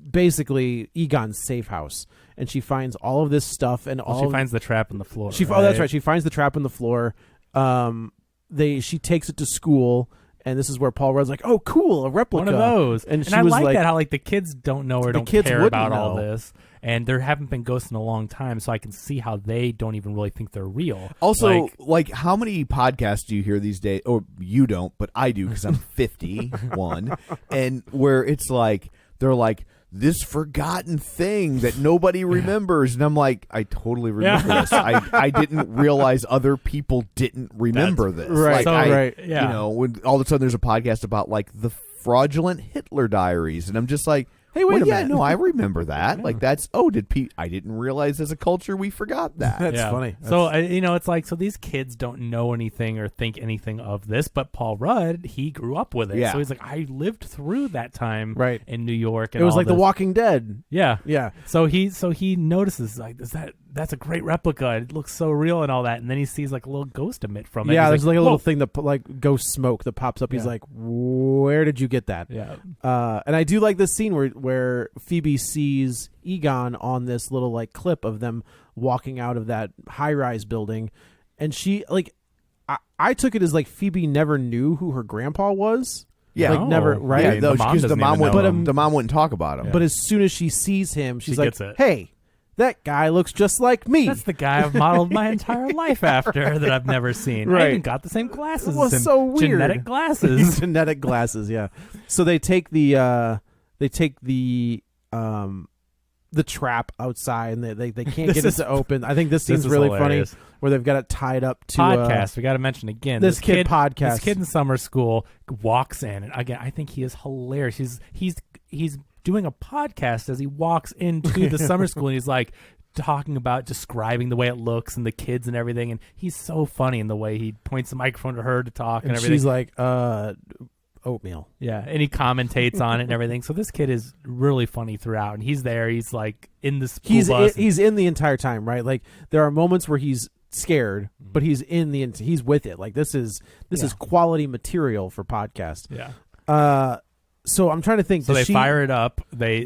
basically Egon's safe house, and she finds all of this stuff and She finds the trap in the floor. Oh, that's right. She finds the trap in the floor. She takes it to school, and this is where Paul Rudd's like, "Oh, cool, a replica, one of those." And she I was like that how like the kids don't know or don't kids care wouldn't about all know. this, and there haven't been ghosts in a long time, so I can see how they don't even really think they're real. Also, like how many podcasts do you hear these days? Or you don't, but I do because I'm 51, and where it's like they're like, this forgotten thing that nobody remembers. And I'm like, I totally remember this. I didn't realize other people didn't remember this. right. Like, So, You know, when all of a sudden there's a podcast about like the fraudulent Hitler diaries. And I'm just like, hey, wait a minute. No, I remember that. Like that's, I didn't realize as a culture we forgot that. That's funny. So it's like, so these kids don't know anything or think anything of this, but Paul Rudd, he grew up with it. Yeah. So he's like, I lived through that time Right. in New York. And It was all like The this. Walking Dead. Yeah. Yeah. So he notices like, that's a great replica. It looks so real and all that. And then he sees like a little ghost emit from it. Yeah, He's there's like a "Whoa." little thing that like ghost smoke that pops up. He's Yeah. like, "Where did you get that?" Yeah. And I do like this scene where Phoebe sees Egon on this little like clip of them walking out of that high-rise building, and she like, I took it as like Phoebe never knew who her grandpa was. Yeah. Like never, right? Yeah, The mom because the doesn't mom even wouldn't. know him. The mom wouldn't talk about him. But as soon as she sees him, she's She like, gets it. "Hey, that guy looks just like me." That's the guy I've modeled my entire life after that I've never seen. I Right. even got the same glasses It was as him. so weird. Genetic glasses. Genetic glasses, yeah. So they take the the trap outside, and they can't This get it is- to open. I think this this scene's is really hilarious. funny, where they've got it tied up to Podcast. We got to mention again. this kid podcast. This kid in summer school walks in, and again, I think he is hilarious. He's doing a podcast as he walks into the summer school, and he's like talking about describing the way it looks and the kids and everything, and he's so funny in the way he points the microphone to her to talk and and everything. she's like, oatmeal. Yeah, and he commentates on it and everything. So this kid is really funny throughout, and he's there. He's like in the school bus. He's in the entire time, right? Like there are moments where he's scared, but he's he's with it. Like this is quality material for podcast. Yeah. So I'm trying to think. So does they fire it up.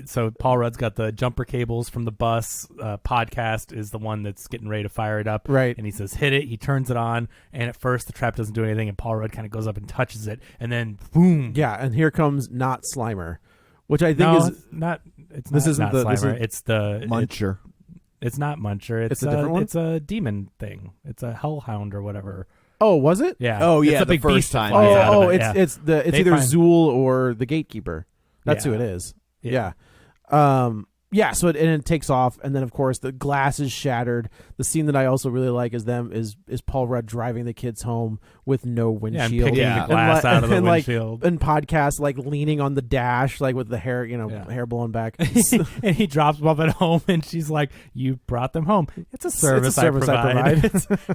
So Paul Rudd's got the jumper cables from the bus. Podcast is the one that's getting ready to fire it up. Right. And he says, hit it. He turns it on. And at first the trap doesn't do anything. And Paul Rudd kind of goes up and touches it. And then boom. Yeah, and here comes not Slimer, which I think No, is it's not. It's This not, isn't not the- this Slimer. is- It's the Muncher. It's not Muncher. It's a different one? It's a demon thing. It's a hellhound or whatever. Oh, was it? Yeah. Oh, It's yeah, a the big first beast that time. flies out of Oh, it, it's yeah. it's They either find- Zool or the gatekeeper. That's Yeah. who it is. Yeah. Yeah. So it takes off, and then of course the glass is shattered. The scene that I also really like is Paul Rudd driving the kids home with no Yeah, and windshield, picking Yeah. the glass out of the and windshield. and podcast like leaning on the dash, like with the hair, Yeah. hair blowing back. And he drops them off at home, and she's like, "You brought them home. It's a service, I provide."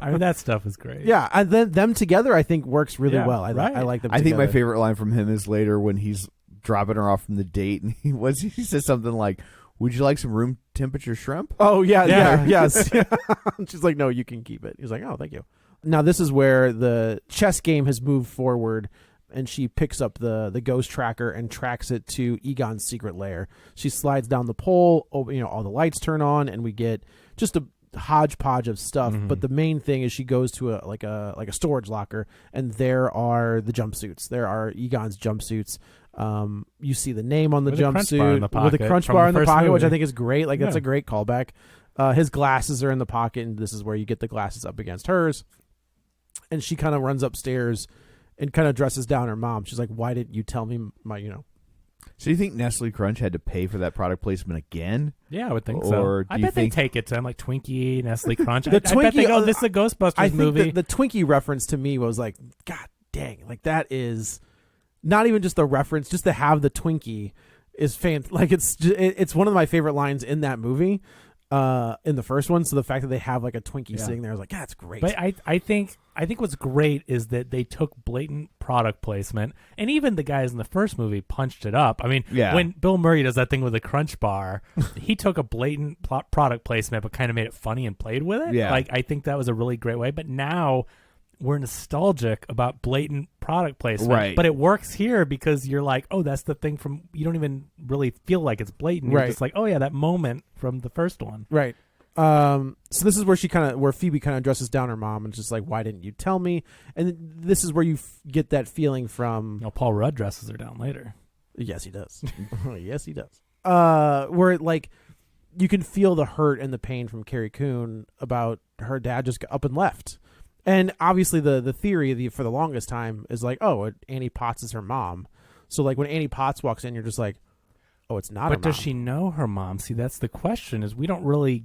I mean, that stuff is great. Yeah, and then them together, I think works really Yeah, well. I right. like them. I think my together. favorite line from him is later when he's dropping her off from the date, and he says something like, "Would you like some room temperature shrimp?" Oh yeah, Yeah. yes. She's like, no, you can keep it. He's like, oh, thank you. Now this is where the chess game has moved forward, and she picks up the ghost tracker and tracks it to Egon's secret lair. She slides down the pole. All the lights turn on, and we get just a hodgepodge of stuff. Mm-hmm. But the main thing is she goes to a storage locker, and there are the jumpsuits. There are Egon's jumpsuits. You see the name on the With a crunch bar in the jumpsuit with a pocket crunch from bar the in the first pocket, which I movie. think is great. Like that's Yeah. a great callback. His glasses are in the pocket, and this is where you get the glasses up against hers. And she kind of runs upstairs and kind of dresses down her mom. She's like, "Why didn't you tell me my?" So you think Nestle Crunch had to pay for that product placement again? Yeah, I would think Or so. do I you bet think- they take it to him like Twinkie, Nestle Crunch. The I bet they Twinkie- go, "This is a Ghostbusters I think movie." the Twinkie reference to me was like, God dang, like that is not even just the reference, just to have the Twinkie is like it's one of my favorite lines in that movie, in the first one. So the fact that they have like a Twinkie sitting there, I was like, yeah, it's great. But I think what's great is that they took blatant product placement, and even the guys in the first movie punched it up. I mean, Yeah. when Bill Murray does that thing with the Crunch Bar, he took a blatant product placement, but kind of made it funny and played with it. Yeah. Like I think that was a really great way. But now we're nostalgic about blatant product placement, Right. But it works here because you're like, oh, that's the thing from. You don't even really feel like it's blatant. You're Right. just like, oh yeah, that moment from the first one. Right. So this is where where Phoebe kind of dresses down her mom and just like, why didn't you tell me? And this is where you get that feeling from. Paul Rudd dresses her down later. Yes, he does. Yes, he does. Where like you can feel the hurt and the pain from Carrie Coon about her dad just got up and left. And obviously the theory for the longest time is like, oh, Annie Potts is her mom. So like when Annie Potts walks in, you're just like, oh, it's not her But mom. does she know her mom? See, that's the question. Is we don't really.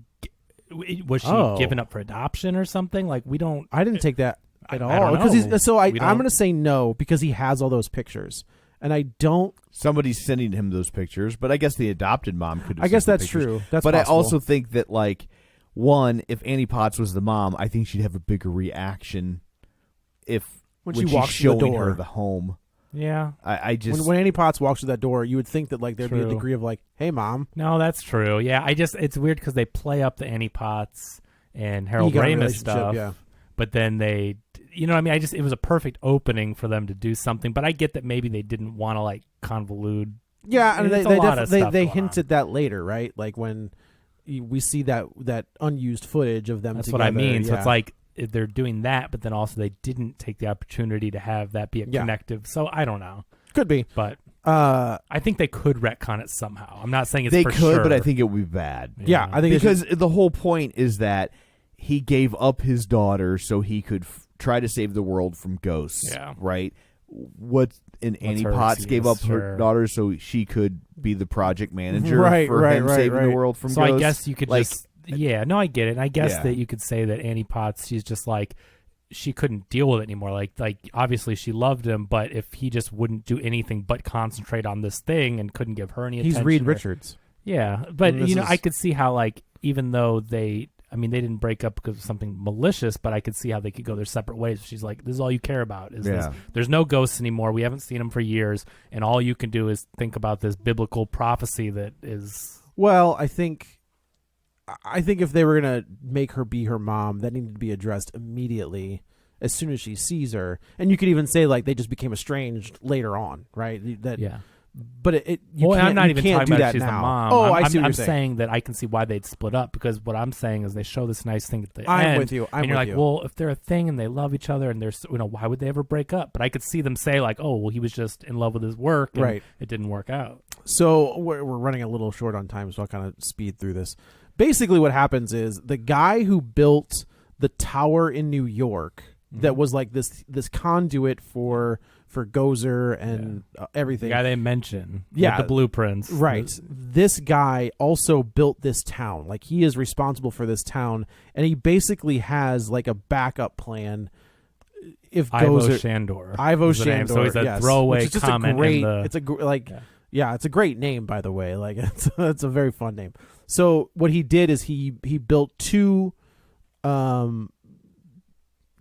Was she Oh. given up for adoption or something? Like we don't. I didn't take that at I all. don't Because know. I'm We don't- going to say no because he has all those pictures. And I don't. Somebody's sending him those pictures, but I guess the adopted mom could have I guess sent the that's pictures. true. That's but possible. I also think that, like, one, if Annie Potts was the mom, I think she'd have a bigger reaction when she she's walks through the showing door. her the home. Yeah. I just When Annie Potts walks through that door, you would think that like there'd be a True. degree of like, hey, mom. No, that's true. Yeah, it's weird because they play up the Annie Potts and Harold Egon Ramis relationship, stuff. yeah. But then they, what I mean, it was a perfect opening for them to do something. But I get that maybe they didn't want to like convolute. Yeah, and It's they a lot of stuff they going hint on. at that later, right? Like when we see that unused footage of them That's together. what I mean. So yeah. it's like they're doing that, but then also they didn't take the opportunity to have that be a Yeah. connective. So I don't know, could be. but I I think they could retcon it somehow. I'm not saying it's they for could, sure. but I think it would be bad. yeah, I think they Because the whole point is that he gave up his daughter so he could try to save the world from ghosts, Yeah. right? Annie her Potts gave up excuse, her sure. daughter so she could be the project manager Right, for right, him right, saving the right. world from So ghosts. I guess you could just no, I get it. And I guess Yeah. that you could say that Annie Potts, she's just like she couldn't deal with it anymore. Like obviously she loved him, but if he just wouldn't do anything but concentrate on this thing and couldn't give her any attention. He's Reed Richards. Yeah, but And this I is- could see how like even though they didn't break up because of something malicious, but I could see how they could go their separate ways. She's like, this is all you care about is this. Yeah. There's no ghosts anymore. We haven't seen them for years, and all you can do is think about this biblical prophecy that is. Well, I think if they were gonna make her be her mom, that needed to be addressed immediately as soon as she sees her. And you could even say like they just became estranged later on, right? That Yeah. But you Well, can't, I'm not you even can't talking do about that if she's now. the mom. Oh, I'm, I see what I'm you're saying. saying that I can see why they'd split up because what I'm saying is they show this nice thing at the I'm end. with you. I'm and you're with like, you. well, if they're a thing and they love each other and they're, why would they ever break up? But I could see them say like, oh, well, he was just in love with his work, and Right. it didn't work out. So we're running a little short on time, so I'll kind of speed through this. Basically, what happens is the guy who built the tower in New York that was like this conduit for Gozer and everything. The guy they mentioned, Yeah. with the blueprints, Right. This guy also built this town. Like he is responsible for this town, and he basically has like a backup plan. If Ivo Gozer, Shandor. Ivo is the name. Shandor, So he's a yes. throwaway Which is just comment a great. in the. It's it's a great name, by the way. Like it's a very fun name. So what he did is he built two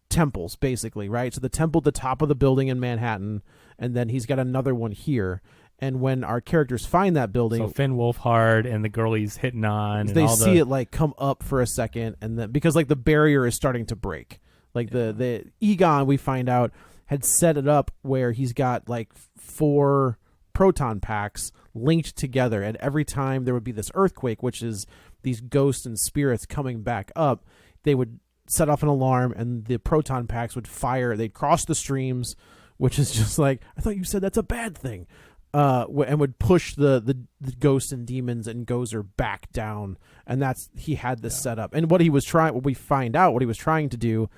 temples, basically, right? So the temple at the top of the building in Manhattan, and then he's got another one here. And when our characters find that building, So Finn Wolfhard and the girl he's hitting on, and they all see the, it like come up for a second, and then because like the barrier is starting to break, like the Egon, we find out, had set it up where he's got like 4 proton packs linked together, and every time there would be this earthquake, which is these ghosts and spirits coming back up, they would set off an alarm, and the proton packs would fire. They'd cross the streams, which is just like, I thought you said that's a bad thing. And would push the ghosts and demons and Gozer back down, and he had this set up. And what he was trying to do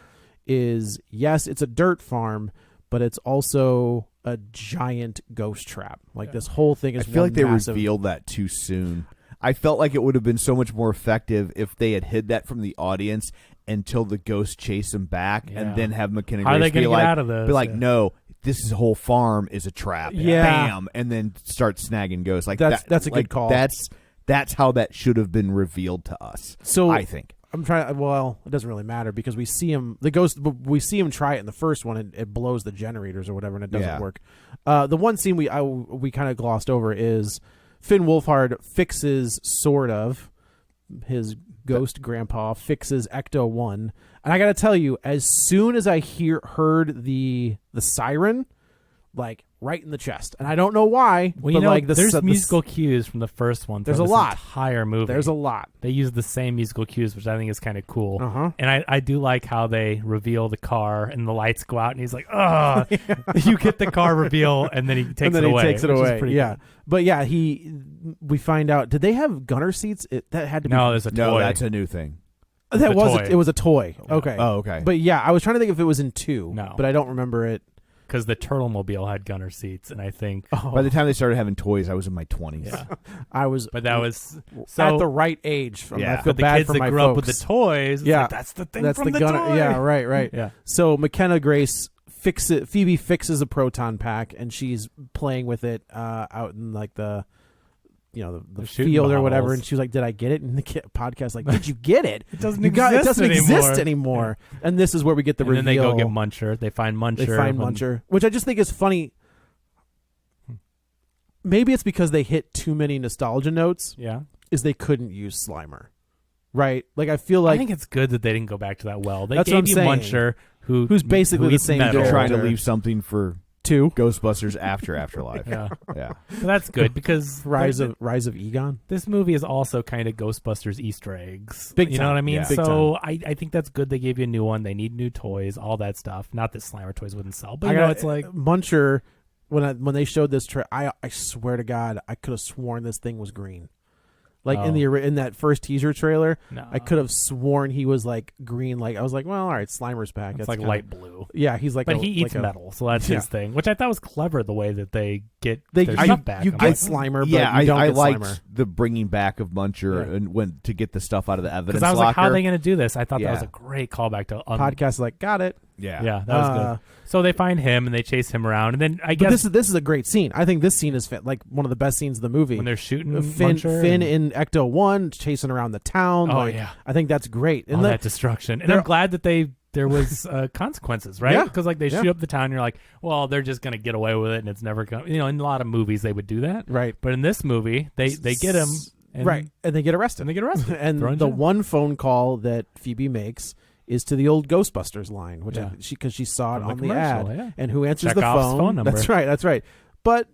is, yes, it's a dirt farm, but it's also a giant ghost trap. Like this whole thing is. I feel like they massive, revealed that too soon. I felt like it would have been so much more effective if they had hid that from the audience until the ghost chased them back, Yeah. and then have Mckenna How are they Grace be gonna get like, out of this? be like, Yeah. no, this whole farm is a trap. Yeah. Bam, and then start snagging ghosts. Like That's a good like, call. That's how that should have been revealed to us. So I think. I'm trying. Well, it doesn't really matter because we see him. The ghost. We see him try it in the first one, and it blows the generators or whatever, and it doesn't Yeah. work. The one scene we kind of glossed over is Finn Wolfhard fixes sort of his ghost grandpa fixes Ecto-1, and I gotta tell you, as soon as I heard the siren, like right in the chest, and I don't know why. Well, but like there's musical cues from the first one. There's throughout a this lot. Entire movie. There's a lot. They use the same musical cues, which I think is kind of cool. Uh-huh. And I do like how they reveal the car and the lights go out, and he's like, "Oh, you get the car reveal," and then he takes and then it he away. takes it which is away. pretty Yeah, good. but yeah, we find out. Did they have gunner seats? That had to be. No, there's a toy. No, that's a new thing. that a was toy. it was a toy. Okay. Oh, okay. But yeah, I was trying to think if it was in 2. No. but I don't remember it. Because the Turtle Mobile had gunner seats, and I think, By the time they started having toys, I was in my 20s. yeah. I was, But that was at the right age. Yeah. I feel but the bad kids for that my grew folks. up with the toys. It's Yeah. like, that's the thing. That's from the the gunner. toy. Yeah, right. Yeah. So McKenna Grace Phoebe fixes a proton pack, and she's playing with it out in like the The shooting field or whatever, bottles. and she was like, "Did I get it?" And the podcast like, "Did you get it? It doesn't You got it. exist Doesn't exist anymore." anymore." And this is where we get the And reveal. then they go get Muncher. They find Muncher. They find when- Muncher, which I just think is funny. Maybe it's because they hit too many nostalgia notes. Yeah. Is they couldn't use Slimer, right? Like I feel like I think it's good that they didn't go back to that well. They That's what gave I'm you saying. Muncher, Who's basically the eats same metal. They're trying to character. leave something for 2 Ghostbusters Afterlife. Yeah. Yeah. But that's good because Rise of Egon. this movie is also kind of Ghostbusters Easter eggs. Big you know time. what I mean? Yeah. Big So I think that's good they gave you a new one. They need new toys, all that stuff. Not that Slimer toys wouldn't sell, but it's like Muncher. When they showed this, I swear to God, I could have sworn this thing was green. Like in that first teaser trailer, No. I could have sworn he was like green. Like I was like, well, all right, Slimer's back. It's That's like kinda, light blue. Yeah, he's like, But he eats like metal, so that's his thing, which I thought was clever. The way that they get They their you, stuff back. you I'm get like, Slimer, but Yeah, you don't I get liked Slimer. the bringing back of Muncher and when to get the stuff out of the evidence because I was locker. like, how are they going to do this? I thought that was Yeah. a great callback to Podcast is like, got it. Yeah. Yeah, that was good. So they find him and they chase him around, and then I But guess this is a great scene. I think this scene is like one of the best scenes of the movie. when they're shooting Finn Muncher in and, Ecto 1 chasing around the town. Oh, like, yeah. I think that's great. And all the- that destruction, and I'm glad that there was consequences, right? Yeah. Because like they shoot up the town, and you're like, well, they're just gonna get away with it, and it's never gonna. You know, in a lot of movies they would do that, right. but in this movie they get him, and, Right. And they get arrested. and they get arrested, And thrown in the jail. one phone call that Phoebe makes is to the old Ghostbusters line, which Yeah. because she saw it From the on the ad. commercial, yeah. And who answers Chekhov's the phone number. That's right. That's right. But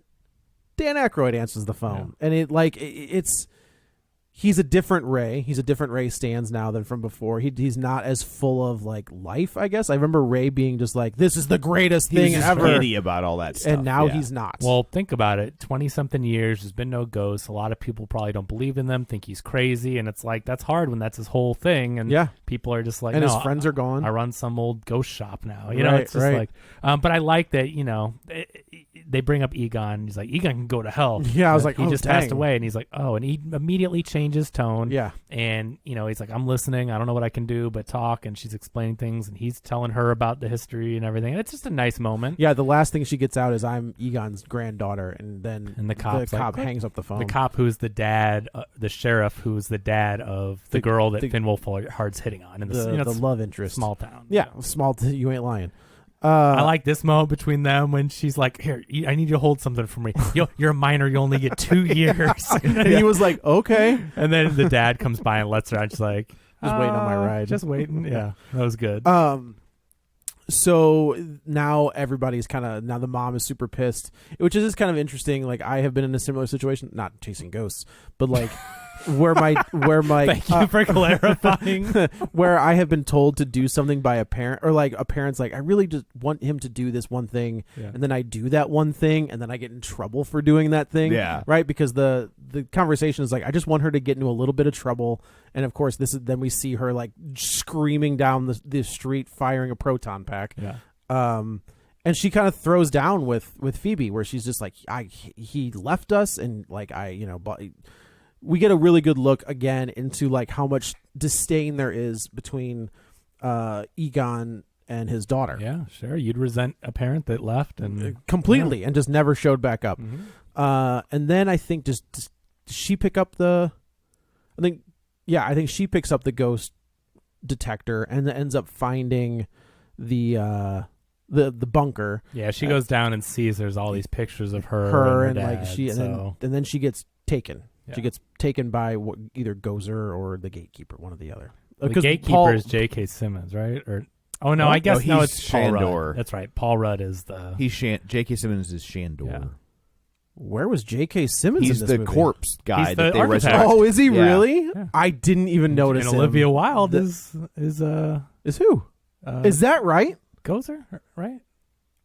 Dan Aykroyd answers the phone, and it's. He's a different Ray. He's a different Ray Stans now than from before. He's not as full of like life, I guess. I remember Ray being just like, "This is the greatest He was thing just ever," giddy about all that stuff. and now yeah. he's not. Well, think about it. 20-something years, there's been no ghosts. A lot of people probably don't believe in them, think he's crazy, and it's like that's hard when that's his whole thing. And Yeah. people are just like, and no, his friends are gone. I run some old ghost shop now. You know, Right, it's just right. like, but I like that. You know, they bring up Egon. He's like, Egon can go to hell. Yeah, I was like, he oh, just dang. passed away, and he's like, oh, and he immediately changes tone. Yeah. And, you know, he's like, I'm listening. I don't know what I can do but talk. And she's explaining things, and he's telling her about the history and everything. And it's just a nice moment. Yeah, the last thing she gets out is I'm Egon's granddaughter, and then And the cop's like, cop "What?" hangs up the phone. The cop who's the dad, the sheriff who's the dad of the girl that the- Finn Wolfhard's hitting on in this, the, you know, the it's love interest. small town. Yeah, small. You ain't lying. I like this moment between them when she's like, "Here, I need you to hold something for me. You're a minor. You only get 2 years." And he was like, okay. And then the dad comes by and lets her out. She's like, Just waiting on my ride. Just waiting. Yeah, that was good. So now everybody's now the mom is super pissed, which is just kind of interesting. Like I have been in a similar situation, not chasing ghosts, but like where my Thank you for clarifying. where I have been told to do something by a parent, or like a parent's like, I really just want him to do this one thing, Yeah. and then I do that one thing, and then I get in trouble for doing that thing. Yeah. Right, because the conversation is like, I just want her to get into a little bit of trouble, and of course then we see her like screaming down the street firing a proton pack. Yeah. And she kind of throws down with Phoebe, where she's just like, he left us, and like but we get a really good look again into like how much disdain there is between Egon and his daughter. Yeah, sure. You'd resent a parent that left and Completely, and just never showed back up. And then I think does she pick up I think she picks up the ghost detector and ends up finding the bunker. Yeah, she goes down and sees there's all these pictures of her and her like dad, she so. and then she gets taken. Yeah. She gets taken by either Gozer or the gatekeeper, one or the other. The 'Cause gatekeeper Paul- is J.K. Simmons, right? Or I No, guess no, he's it's Paul Shandor. Rudd. That's right. Paul Rudd is the. J.K. Simmons is Shandor. Yeah. Where was J.K. Simmons He's in this the movie? corpse guy He's that the they architect. resurrect. Oh, is he Yeah. really? Yeah. I didn't even notice and him. Olivia Wilde The- is Is who? uh, Is that right? Gozer, right?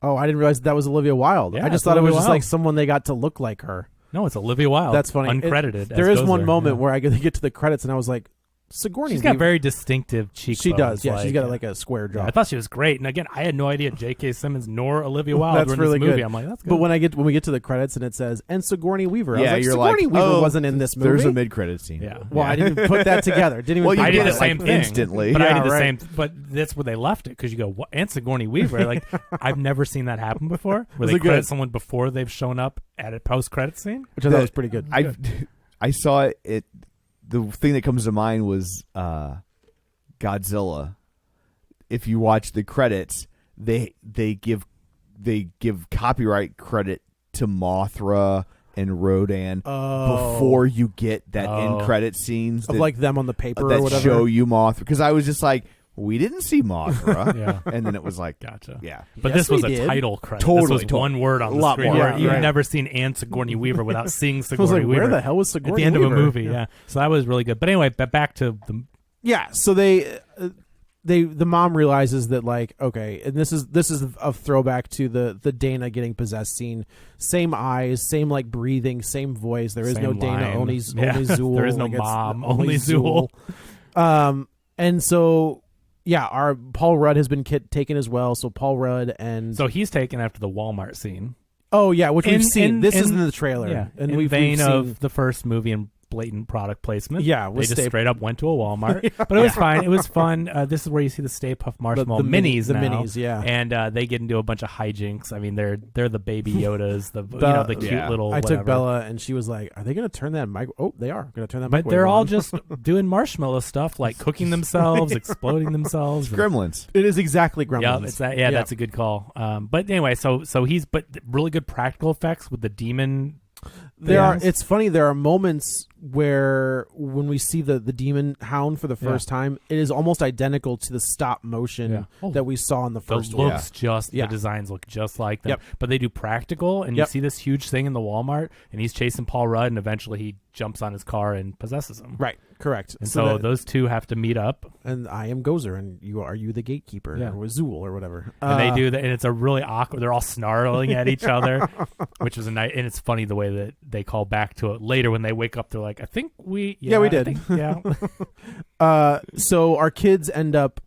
Oh, I didn't realize that was Olivia Wilde. Yeah, I just it's thought it was Olivia just like Wilde. someone they got to look like her. No, it's Olivia Wilde. That's funny. Uncredited. There as is one Gozer, moment yeah. where I get to the credits and I was like, Sigourney. She's got Weaver- very distinctive cheekbones. She does. Yeah, she's like, got like a square jaw. Yeah, I thought she was great, and again, I had no idea J.K. Simmons nor Olivia Wilde That's were in really this movie. good. I'm like, that's good. But when we get to the credits and it says and Sigourney Weaver, I was Yeah, like, you're Sigourney like, Weaver oh, wasn't in this movie. There's a mid-credit scene. Yeah. Well, I didn't put that together. Didn't even. Well, you think I did about the it. same thing instantly. but I Yeah, did the right. same. But that's where they left it because you go, what? And Sigourney Weaver. Like, I've never seen that happen before. Where Was they it good? credit someone before they've shown up at a post-credit scene. Which I thought was pretty good. I saw it. The thing that comes to mind was Godzilla. If you watch the credits, they give copyright credit to Mothra and Rodan before you get that end credit scenes of that, like them on the paper or that whatever. show you Mothra. Because I was just like, we didn't see Mothra. Yeah. And then it was like, Gotcha. yeah. But Yes, this was we a did. title credit. Totally, This was one word on A the lot screen. more. Where you've Right. never seen Anne Sigourney Weaver without seeing I was Sigourney like, Weaver. where the hell was at Sigourney the end Weaver? of a movie? Yeah. So that was really good. But anyway, back to the. Yeah. So they the mom realizes that like, okay, and this is a throwback to the Dana getting possessed scene. Same eyes, same like breathing, same voice. There is Same no Dana, line. only Yeah. Zool. There is no Like, it's mom, only Zool. And so yeah, our Paul Rudd has been taken as well. So Paul Rudd and So he's taken after the Walmart scene. oh yeah, which we've In- seen. This is in- in the trailer, Yeah, and in we've vein seen, of the first movie and blatant product placement. Yeah, they with just Stay- straight up went to a Walmart, but it was fine. It was fun. This is where you see the Stay Puft Marshmallow minis the now, minis, yeah. and they get into a bunch of hijinks. I mean, they're the baby Yodas, the the cute Yeah. little. I whatever. took Bella, and she was like, "Are they going to turn that mic? Oh, they are going to turn that." But microwave they're all on. just doing marshmallow stuff, like cooking themselves, exploding themselves. Gremlins. It is exactly Gremlins. Yeah, it's that. Yeah, that's a good call. But anyway, so he's really good practical effects with the demon. There are. things. It's funny. There are moments where when we see the demon hound for the first time, it is almost identical to the stop motion that we saw in the first The one. looks the designs look just like them. Yep. But they do practical, and you see this huge thing in the Walmart, and he's chasing Paul Rudd, and eventually he jumps on his car and possesses him. Right. Correct. And so those two have to meet up, and I am Gozer, and are you the gatekeeper, or Zool, or whatever. and they do that, and it's a really awkward. They're all snarling at each other, which is a nice. And it's funny the way that they call back to it later when they wake up. They're like, "I think we did." So our kids end up.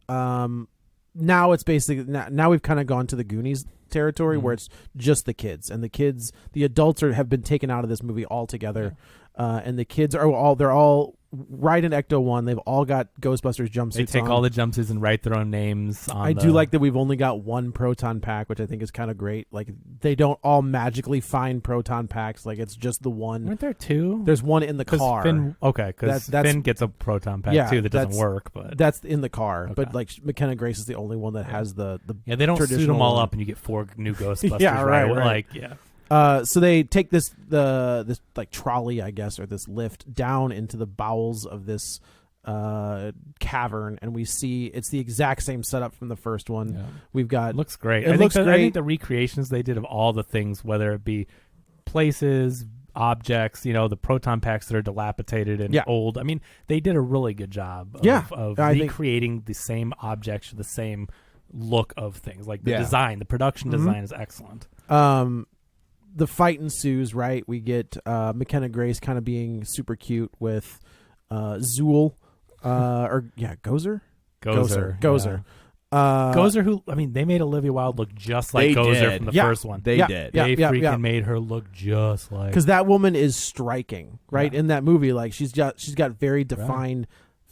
Now it's basically now we've kind of gone to the Goonies territory where it's just the kids, and the adults have been taken out of this movie altogether, and the kids they're all right in Ecto 1. They've all got Ghostbusters jumpsuits. They take on. all the jumpsuits and write their own names on I do like that we've only got one proton pack, which I think is kind of great. Like they don't all magically find proton packs. Like it's just the one. Weren't there two? There's one in the car. Because Finn gets a proton pack too that doesn't work. But that's in the car. But like McKenna Grace is the only one that has the they don't suit them traditional all one. up and you get 4 new Ghostbusters. Yeah, right. Like so they take this like trolley, I guess, or this lift down into the bowels of this cavern, and we see it's the exact same setup from the first one. Yeah. We've got it looks great. I think the recreations they did of all the things, whether it be places, objects, the proton packs that are dilapidated and old. I mean, they did a really good job of recreating the same objects, the same look of things. Like the design, the production design is excellent. The fight ensues, right? We get McKenna Grace kind of being super cute with Zool, Gozer. Gozer, who they made Olivia Wilde look just like Gozer from the first one. They did. They freaking made her look just like, because that woman is striking, right? In that movie, like she's got very defined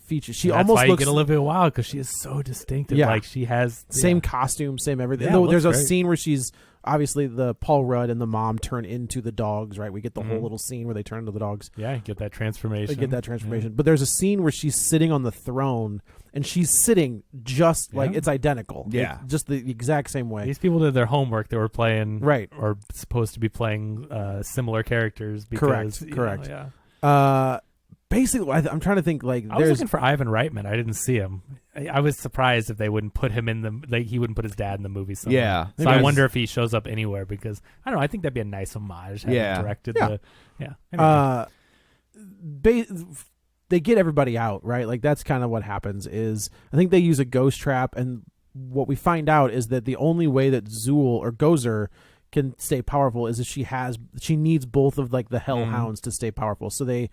features. She that's almost why looks you get Olivia Wilde, because she is so distinctive. Yeah. Like she has same costume, same everything. Yeah, There's a great. scene where she's obviously the Paul Rudd and the mom turn into the dogs, right? We get the whole little scene where they turn into the dogs. Yeah, you get that transformation. But there's a scene where she's sitting on the throne, and she's sitting just like it's identical. Yeah. Just the exact same way. These people did their homework. They were playing or supposed to be playing similar characters. Because, Correct. Yeah. Basically, I'm trying to think. Like, I was looking for Ivan Reitman. I didn't see him. I was surprised if they wouldn't put him in he wouldn't put his dad in the movie somewhere. Yeah. So I wonder if he shows up anywhere, because I don't know. I think that'd be a nice homage. Directed Anyway. They get everybody out, right? Like that's kind of what happens. Is I think they use a ghost trap, and what we find out is that the only way that Zool or Gozer can stay powerful is if she needs both of like the hellhounds to stay powerful. So they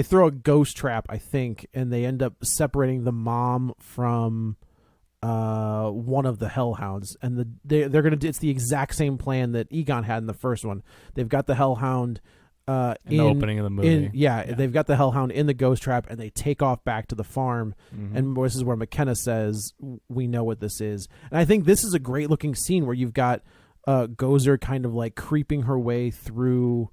throw a ghost trap, I think, and they end up separating the mom from one of the hellhounds, and they're gonna do, it's the exact same plan that Egon had in the first one. They've got the hellhound in the opening of the movie. They've got the hellhound in the ghost trap, and they take off back to the farm. And this is where McKenna says, "We know what this is." And I think this is a great looking scene where you've got Gozer kind of like creeping her way through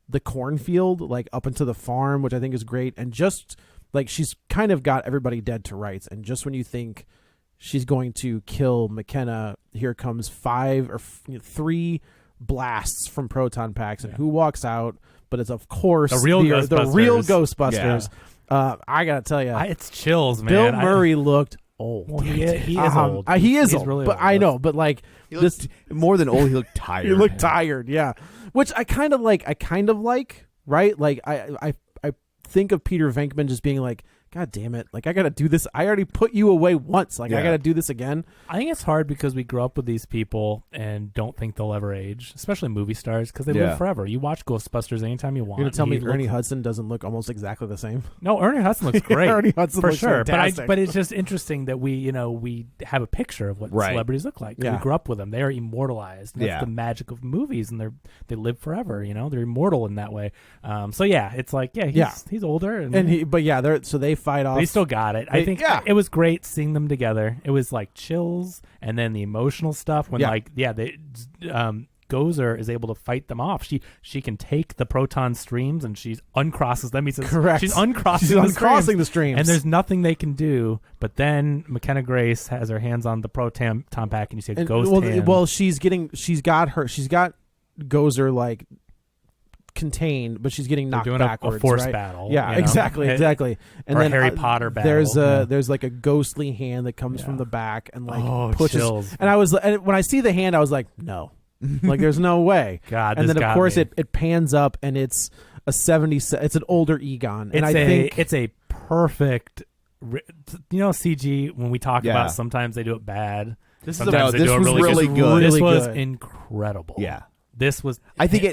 the cornfield, like up into the farm, which I think is great. And just like she's kind of got everybody dead to rights. And just when you think she's going to kill McKenna, here comes 3 blasts from proton packs, and who walks out? But it's of course the real Ghostbusters. I gotta tell you, it's chills, man. Bill Murray looked old. Well, he is old. He is He's old, really but old. I know. But like This more than old, he looked tired. he looked tired, yeah. Which I kind of like, right? Like I think of Peter Venkman just being like, God damn it! Like I gotta do this. I already put you away once. Like I Yeah. gotta do this again. I think it's hard because we grew up with these people and don't think they'll ever age, especially movie stars, because they Yeah. live forever. You watch Ghostbusters anytime you want. You're gonna tell me He Ernie looks- Hudson doesn't look almost exactly the same? No, Ernie Hudson looks great. Ernie Hudson for looks sure. fantastic. But it's just interesting that we have a picture of what Right. celebrities look like. Yeah. We grew up with them. They are immortalized. That's Yeah. the magic of movies, and they live forever. They're immortal in that way. So yeah, it's like he's older, and So they fight off. but he still got it. I think yeah. it was great seeing them together. It was like chills, and then the emotional stuff when Gozer is able to fight them off. She can take the proton streams and she uncrosses them. He says, Correct. She's uncrossing, She's the, uncrossing streams. the streams. And there's nothing they can do. But then McKenna Grace has her hands on the proton pack, and you see a ghost hand. Well, she's got Gozer like contained, but she's getting knocked doing backwards. a force right? battle. Yeah, exactly. And or then a Harry Potter battle. There's like a ghostly hand that comes from the back and like pushes. Chills. And when I see the hand, I was like, no, like there's no way. God, and this then of got course me. it pans up and it's a 70. It's an older Egon, and It's a perfect. CG when we talk Yeah. about sometimes they do it bad. This Sometimes they this do it was really really good. good. This Really was good. incredible. Yeah. This was. I think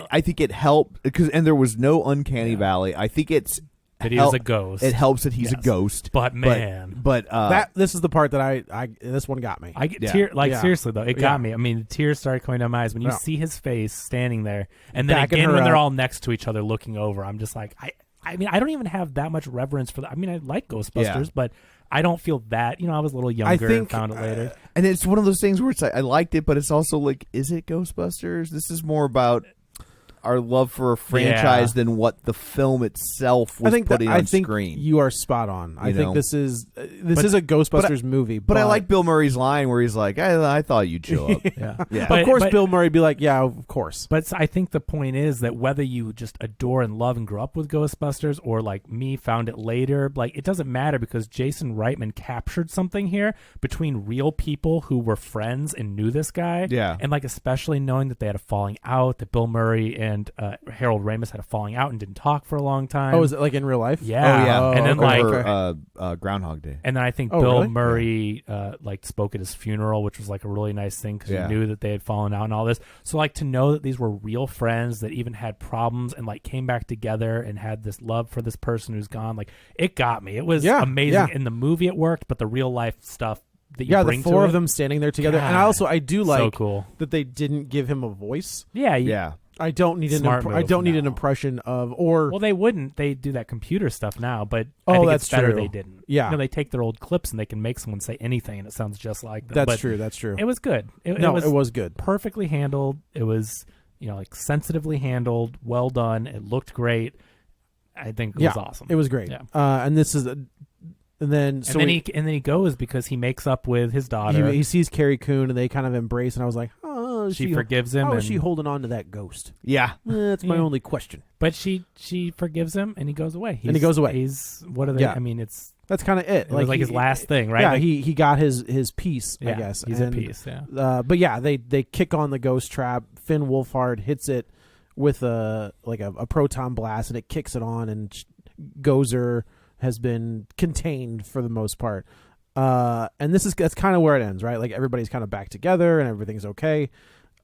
it helped because there was no uncanny valley. I think it's that he was a ghost. It helps that he's a Yes. ghost. But man, but this is the part that I this one got me. I get Yeah. seriously though, it got Yeah. me. I mean, the tears started coming down my eyes when you Yeah. see his face standing there, and then Backing again her when they're up. all next to each other looking over. I'm just like, I mean, I don't even have that much reverence for that. I mean, I like Ghostbusters, but I don't feel that. I was a little younger and found it later. And it's one of those things where it's like I liked it, but it's also like, is it Ghostbusters? This is more about our love for a franchise than what the film itself was putting on screen. You are spot on. I think this is a Ghostbusters movie. But I like Bill Murray's line where he's like, I thought you'd show up. Yeah. Of course, Bill Murray would be like, yeah, of course. But I think the point is that whether you just adore and love and grew up with Ghostbusters or like me found it later, like it doesn't matter because Jason Reitman captured something here between real people who were friends and knew this guy. Yeah. And like especially knowing that they had a falling out, that Bill Murray and Harold Ramis had a falling out and didn't talk for a long time. Oh, is it like in real life? Yeah. Oh yeah. And then Groundhog Day. and then I think Oh, Bill really? Murray like spoke at his funeral, which was like a really nice thing because you knew that they had fallen out and all this. So like to know that these were real friends that even had problems and like came back together and had this love for this person who's gone, like it got me. It was amazing. In the movie it worked, but the real life stuff that you bring the four to of it, them standing there together. God, And I do like so cool. that they didn't give him a voice. Yeah. I don't need Smart I move don't need an now. impression of or Well, they wouldn't. They do that computer stuff now, but I Oh, think that's it's better true. they didn't. Yeah. They take their old clips and they can make someone say anything and it sounds just like them. That's But true. That's true. It was good. It was good. Perfectly handled. It was, like sensitively handled, well done. It looked great. I think it was awesome. It was great. Yeah. And this is and then he goes because he makes up with his daughter. he sees Carrie Coon and they kind of embrace, and I was like, oh, She forgives him How is and- she holding on to that ghost? Yeah. That's my Yeah. only question. But she forgives him and he goes away. And he goes away. He's what are they? Yeah. I mean, it's That's kind of it. it was like his last thing, right? Yeah, Like, he got his piece, I yeah, guess. he's and, at peace. Yeah. But yeah, they kick on the ghost trap. Finn Wolfhard hits it with a proton blast, and it kicks it on, and Gozer has been contained for the most part. And that's kind of where it ends, right? Like everybody's kind of back together and everything's okay.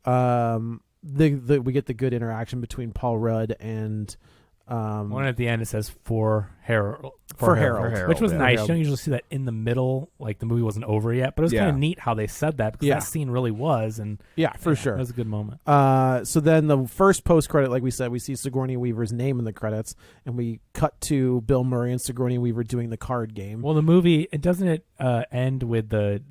We get the good interaction between Paul Rudd and One at the end it says for Harold, which was yeah. nice. Harold. You don't usually see that in the middle, like the movie wasn't over yet, but it was kind of neat how they said that because that scene really was, and yeah, for sure. it was a good moment. So then the first post credit, like we said, we see Sigourney Weaver's name in the credits, and we cut to Bill Murray and Sigourney Weaver doing the card game. Well, the movie doesn't end with the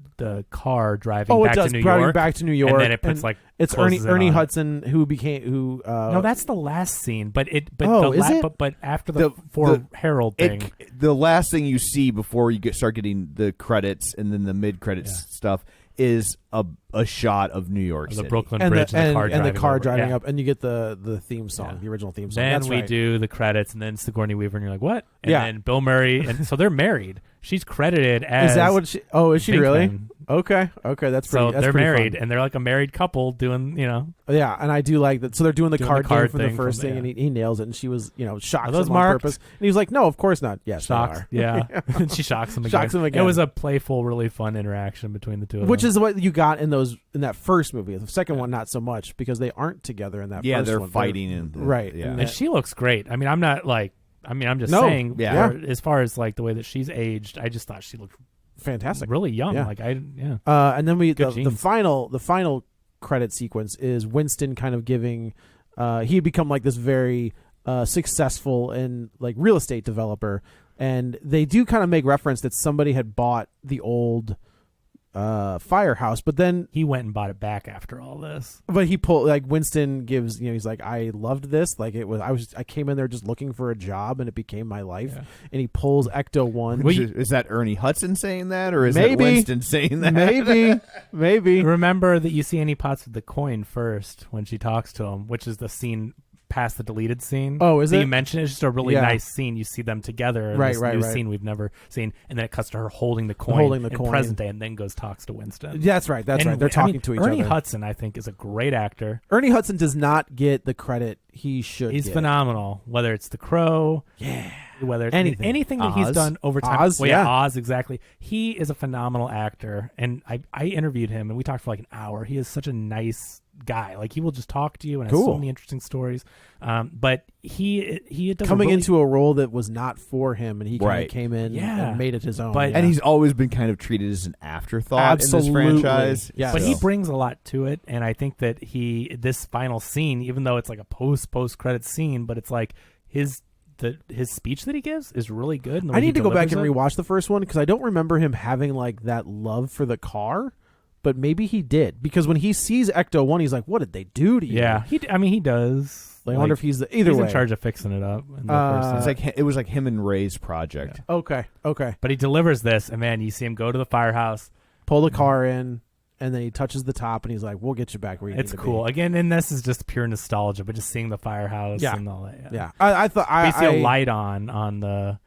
car driving back to New driving York, back to New York, and then it puts and like it's closes in Ernie on it. Hudson who No, that's the last scene, but is it? But after the Harold thing, The last thing you see before you start getting the credits and then the mid credits stuff is a shot of New York the City. Brooklyn and Bridge the and car over. driving Yeah. up, and you get the theme song, Yeah. the original theme song. Then That's we right. do the credits, and then Sigourney Weaver, and you're like, what? And Yeah. then Bill Murray, and so they're married. She's credited as Is that what she? Oh, is she really? Pinkman. Okay, that's pretty. So that's they're pretty married, fun. and they're like a married couple doing, Yeah, and I do like that. So they're doing the Doing card the card game for the thing first from- thing, and he nails it. And she was, shocked Are those him on marked? purpose. And he was like, "No, of course not." Yes, they shocked. are. Yeah. And she shocks him again. Shocks him again. It was a playful, really fun interaction between the two of them. Which is what you got in that first movie. The second one, not so much because they aren't together in that. Yeah, first they're one. fighting and right. Yeah. And And she looks great. I mean, I'm not like. I mean, I'm just No. saying. Yeah. As far as like the way that she's aged, I just thought she looked fantastic. really young. Yeah. Like And then the genes. final credit sequence is Winston kind of giving. He had become like this very successful and like real estate developer, and they do kind of make reference that somebody had bought the old firehouse, but then he went and bought it back after all this. but he pulled like Winston gives, he's like, I loved this, like I came in there just looking for a job and it became my life. Yeah. And he pulls Ecto 1. Is that Ernie Hudson saying that, or is Maybe. that Winston saying that? maybe Remember that you see Annie Potts with the coin first when she talks to him, which is the scene past the deleted scene. Oh, is that it? You mentioned it's just a really Yeah. nice scene. You see them together in Right, this right, new right. scene we've never seen, and then it cuts to her holding the coin Holding the in coin. present day, and then goes talks to Winston. That's right. And, They're talking to each Ernie other. Hudson, I think, is a great actor. Ernie Hudson does not get the credit he should He's get. phenomenal. Whether it's The Crow, whether it's anything that he's Oz. done over time. Oz, Well, yeah. Oz, exactly. He is a phenomenal actor, and I interviewed him, and we talked for like an hour. He is such a nice guy. Like, he will just talk to you and has so Cool. many interesting stories. But he does Coming a really, into a role that was not for him, and he kind Right. of came in Yeah. and made it his own. But- And he's always been kind of treated as an afterthought Absolutely. in this franchise. Yes. But he So- brings a lot to it, and I think that this final scene, even though it's like a post credit scene, but it's like his speech that he gives is really good. And the I way he need to go back and delivers it. rewatch the first one because I don't remember him having like that love for the car, but maybe he did because when he sees Ecto 1, he's like, "What did they do to you?" Yeah, he does. Like, I wonder if he's either way in charge of fixing it up. In the first It's one. like it was like him and Ray's project. Okay. But he delivers this, and man, you see him go to the firehouse. Pull the car in, and then he touches the top, and he's like, "We'll get you back where you It's need to cool. be." Again, and this is just pure nostalgia, but just seeing the firehouse Yeah. and all that. Yeah, I thought You see a light on the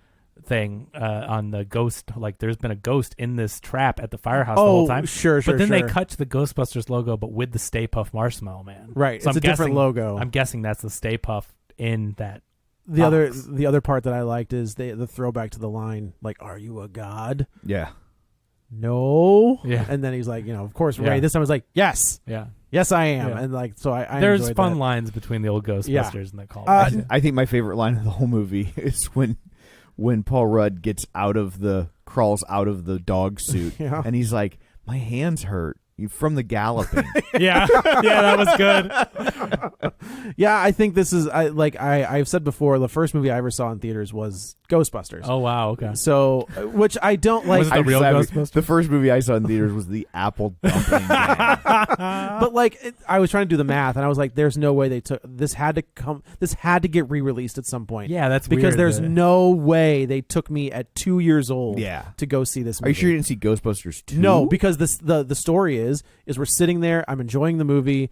thing, on the ghost. Like, there's been a ghost in this trap at the firehouse the whole time. Sure. But then they cut to the Ghostbusters logo, but with the Stay Puft Marshmallow Man. Right, So it's I'm a different guessing- logo. I'm guessing that's the Stay Puft in that. The box. other part that I liked is the throwback to the line, like, "Are you a god?" Yeah. No. Yeah. And then he's like, of course, Ray. Yeah. This time I was like, "Yes, Yeah. yes, I am." Yeah. And like, so I There's enjoyed fun that. lines between the old Ghostbusters and the call. I think my favorite line of the whole movie is when Paul Rudd crawls out of the dog suit, Yeah. and he's like, "My hands hurt from the galloping." yeah, that was good. Yeah, I think this is I've said before, the first movie I ever saw in theaters was Ghostbusters. Oh wow, okay. So, which I don't like. Was it the real Ghostbusters? The first movie I saw in theaters was the Apple Dumpling Gang. But like, I was trying to do the math, and I was like, "There's no way they took this. Had to get re-released at some point." Yeah, that's because weird there's that- no way they took me at 2 years old. Yeah. To go see this movie. Are you sure you didn't see Ghostbusters 2? No, because the story is we're sitting there, I'm enjoying the movie,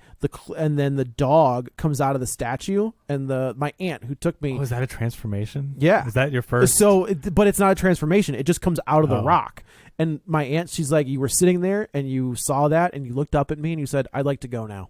and then the dog comes out of the statue, and my aunt who took me. Oh, is that a transformation? Yeah. Is that your first? So, but it's not a transformation. It just comes out of the Oh. rock. And my aunt, she's like, "You were sitting there, and you saw that, and you looked up at me, and you said, 'I'd like to go now.'"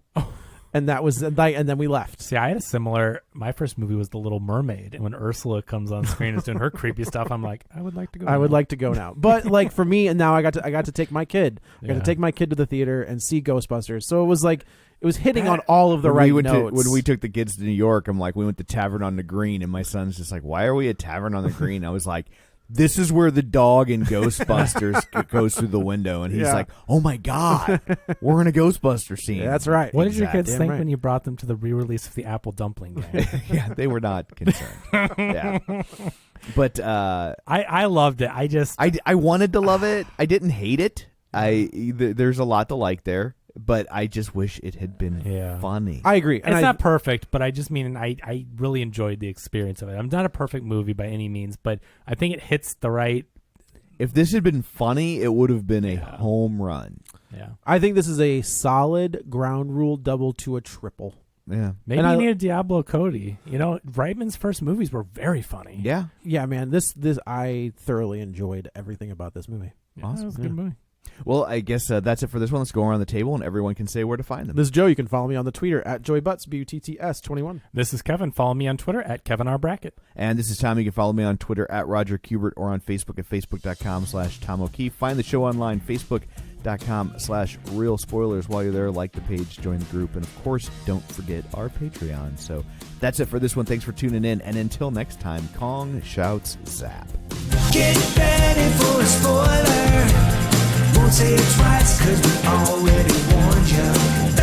And that was and then we left. See, I had a similar. My first movie was The Little Mermaid, and when Ursula comes on screen and is doing her creepy stuff, I'm like, I would like to go. I would now. like to go now. But like for me, and now I got to take my kid. I got Yeah. to take my kid to the theater and see Ghostbusters. So it was like it was hitting on all of the right notes. When we took the kids to New York, I'm like, we went to Tavern on the Green, and my son's just like, "Why are we at Tavern on the Green?" I was like, "This is where the dog in Ghostbusters goes through the window," and he's Yeah. like, "Oh my god, we're in a Ghostbuster scene." Yeah, that's right. What did your kids Damn think right. when you brought them to the re-release of the Apple Dumpling Gang? Yeah, they were not concerned. Yeah, but I loved it. I wanted to love it. I didn't hate it. There's a lot to like there, but I just wish it had been funny. I agree. And It's not perfect, but I just mean I really enjoyed the experience of it. I'm not a perfect movie by any means, but I think it hits the right. If this had been funny, it would have been a home run. Yeah, I think this is a solid ground rule double to a triple. Yeah, maybe And you I- need a Diablo Cody. You know, Reitman's first movies were very funny. yeah. Yeah, man. This I thoroughly enjoyed everything about this movie. Yeah, that was a good movie. Well, I guess that's it for this one. Let's go around the table and everyone can say where to find them. This is Joe. You can follow me on the Twitter at JoeyButts, BUTTS21. This is Kevin. Follow me on Twitter at KevinRBrackett. And this is Tom. You can follow me on Twitter at Roger Kubert or on Facebook at Facebook.com/Tom O'Keefe. Find the show online, Facebook.com/Real Spoilers. While you're there, like the page, join the group, and of course, don't forget our Patreon. So that's it for this one. Thanks for tuning in. And until next time, Kong shouts zap. Get ready for a spoiler. Won't say it twice, cause we already warned you.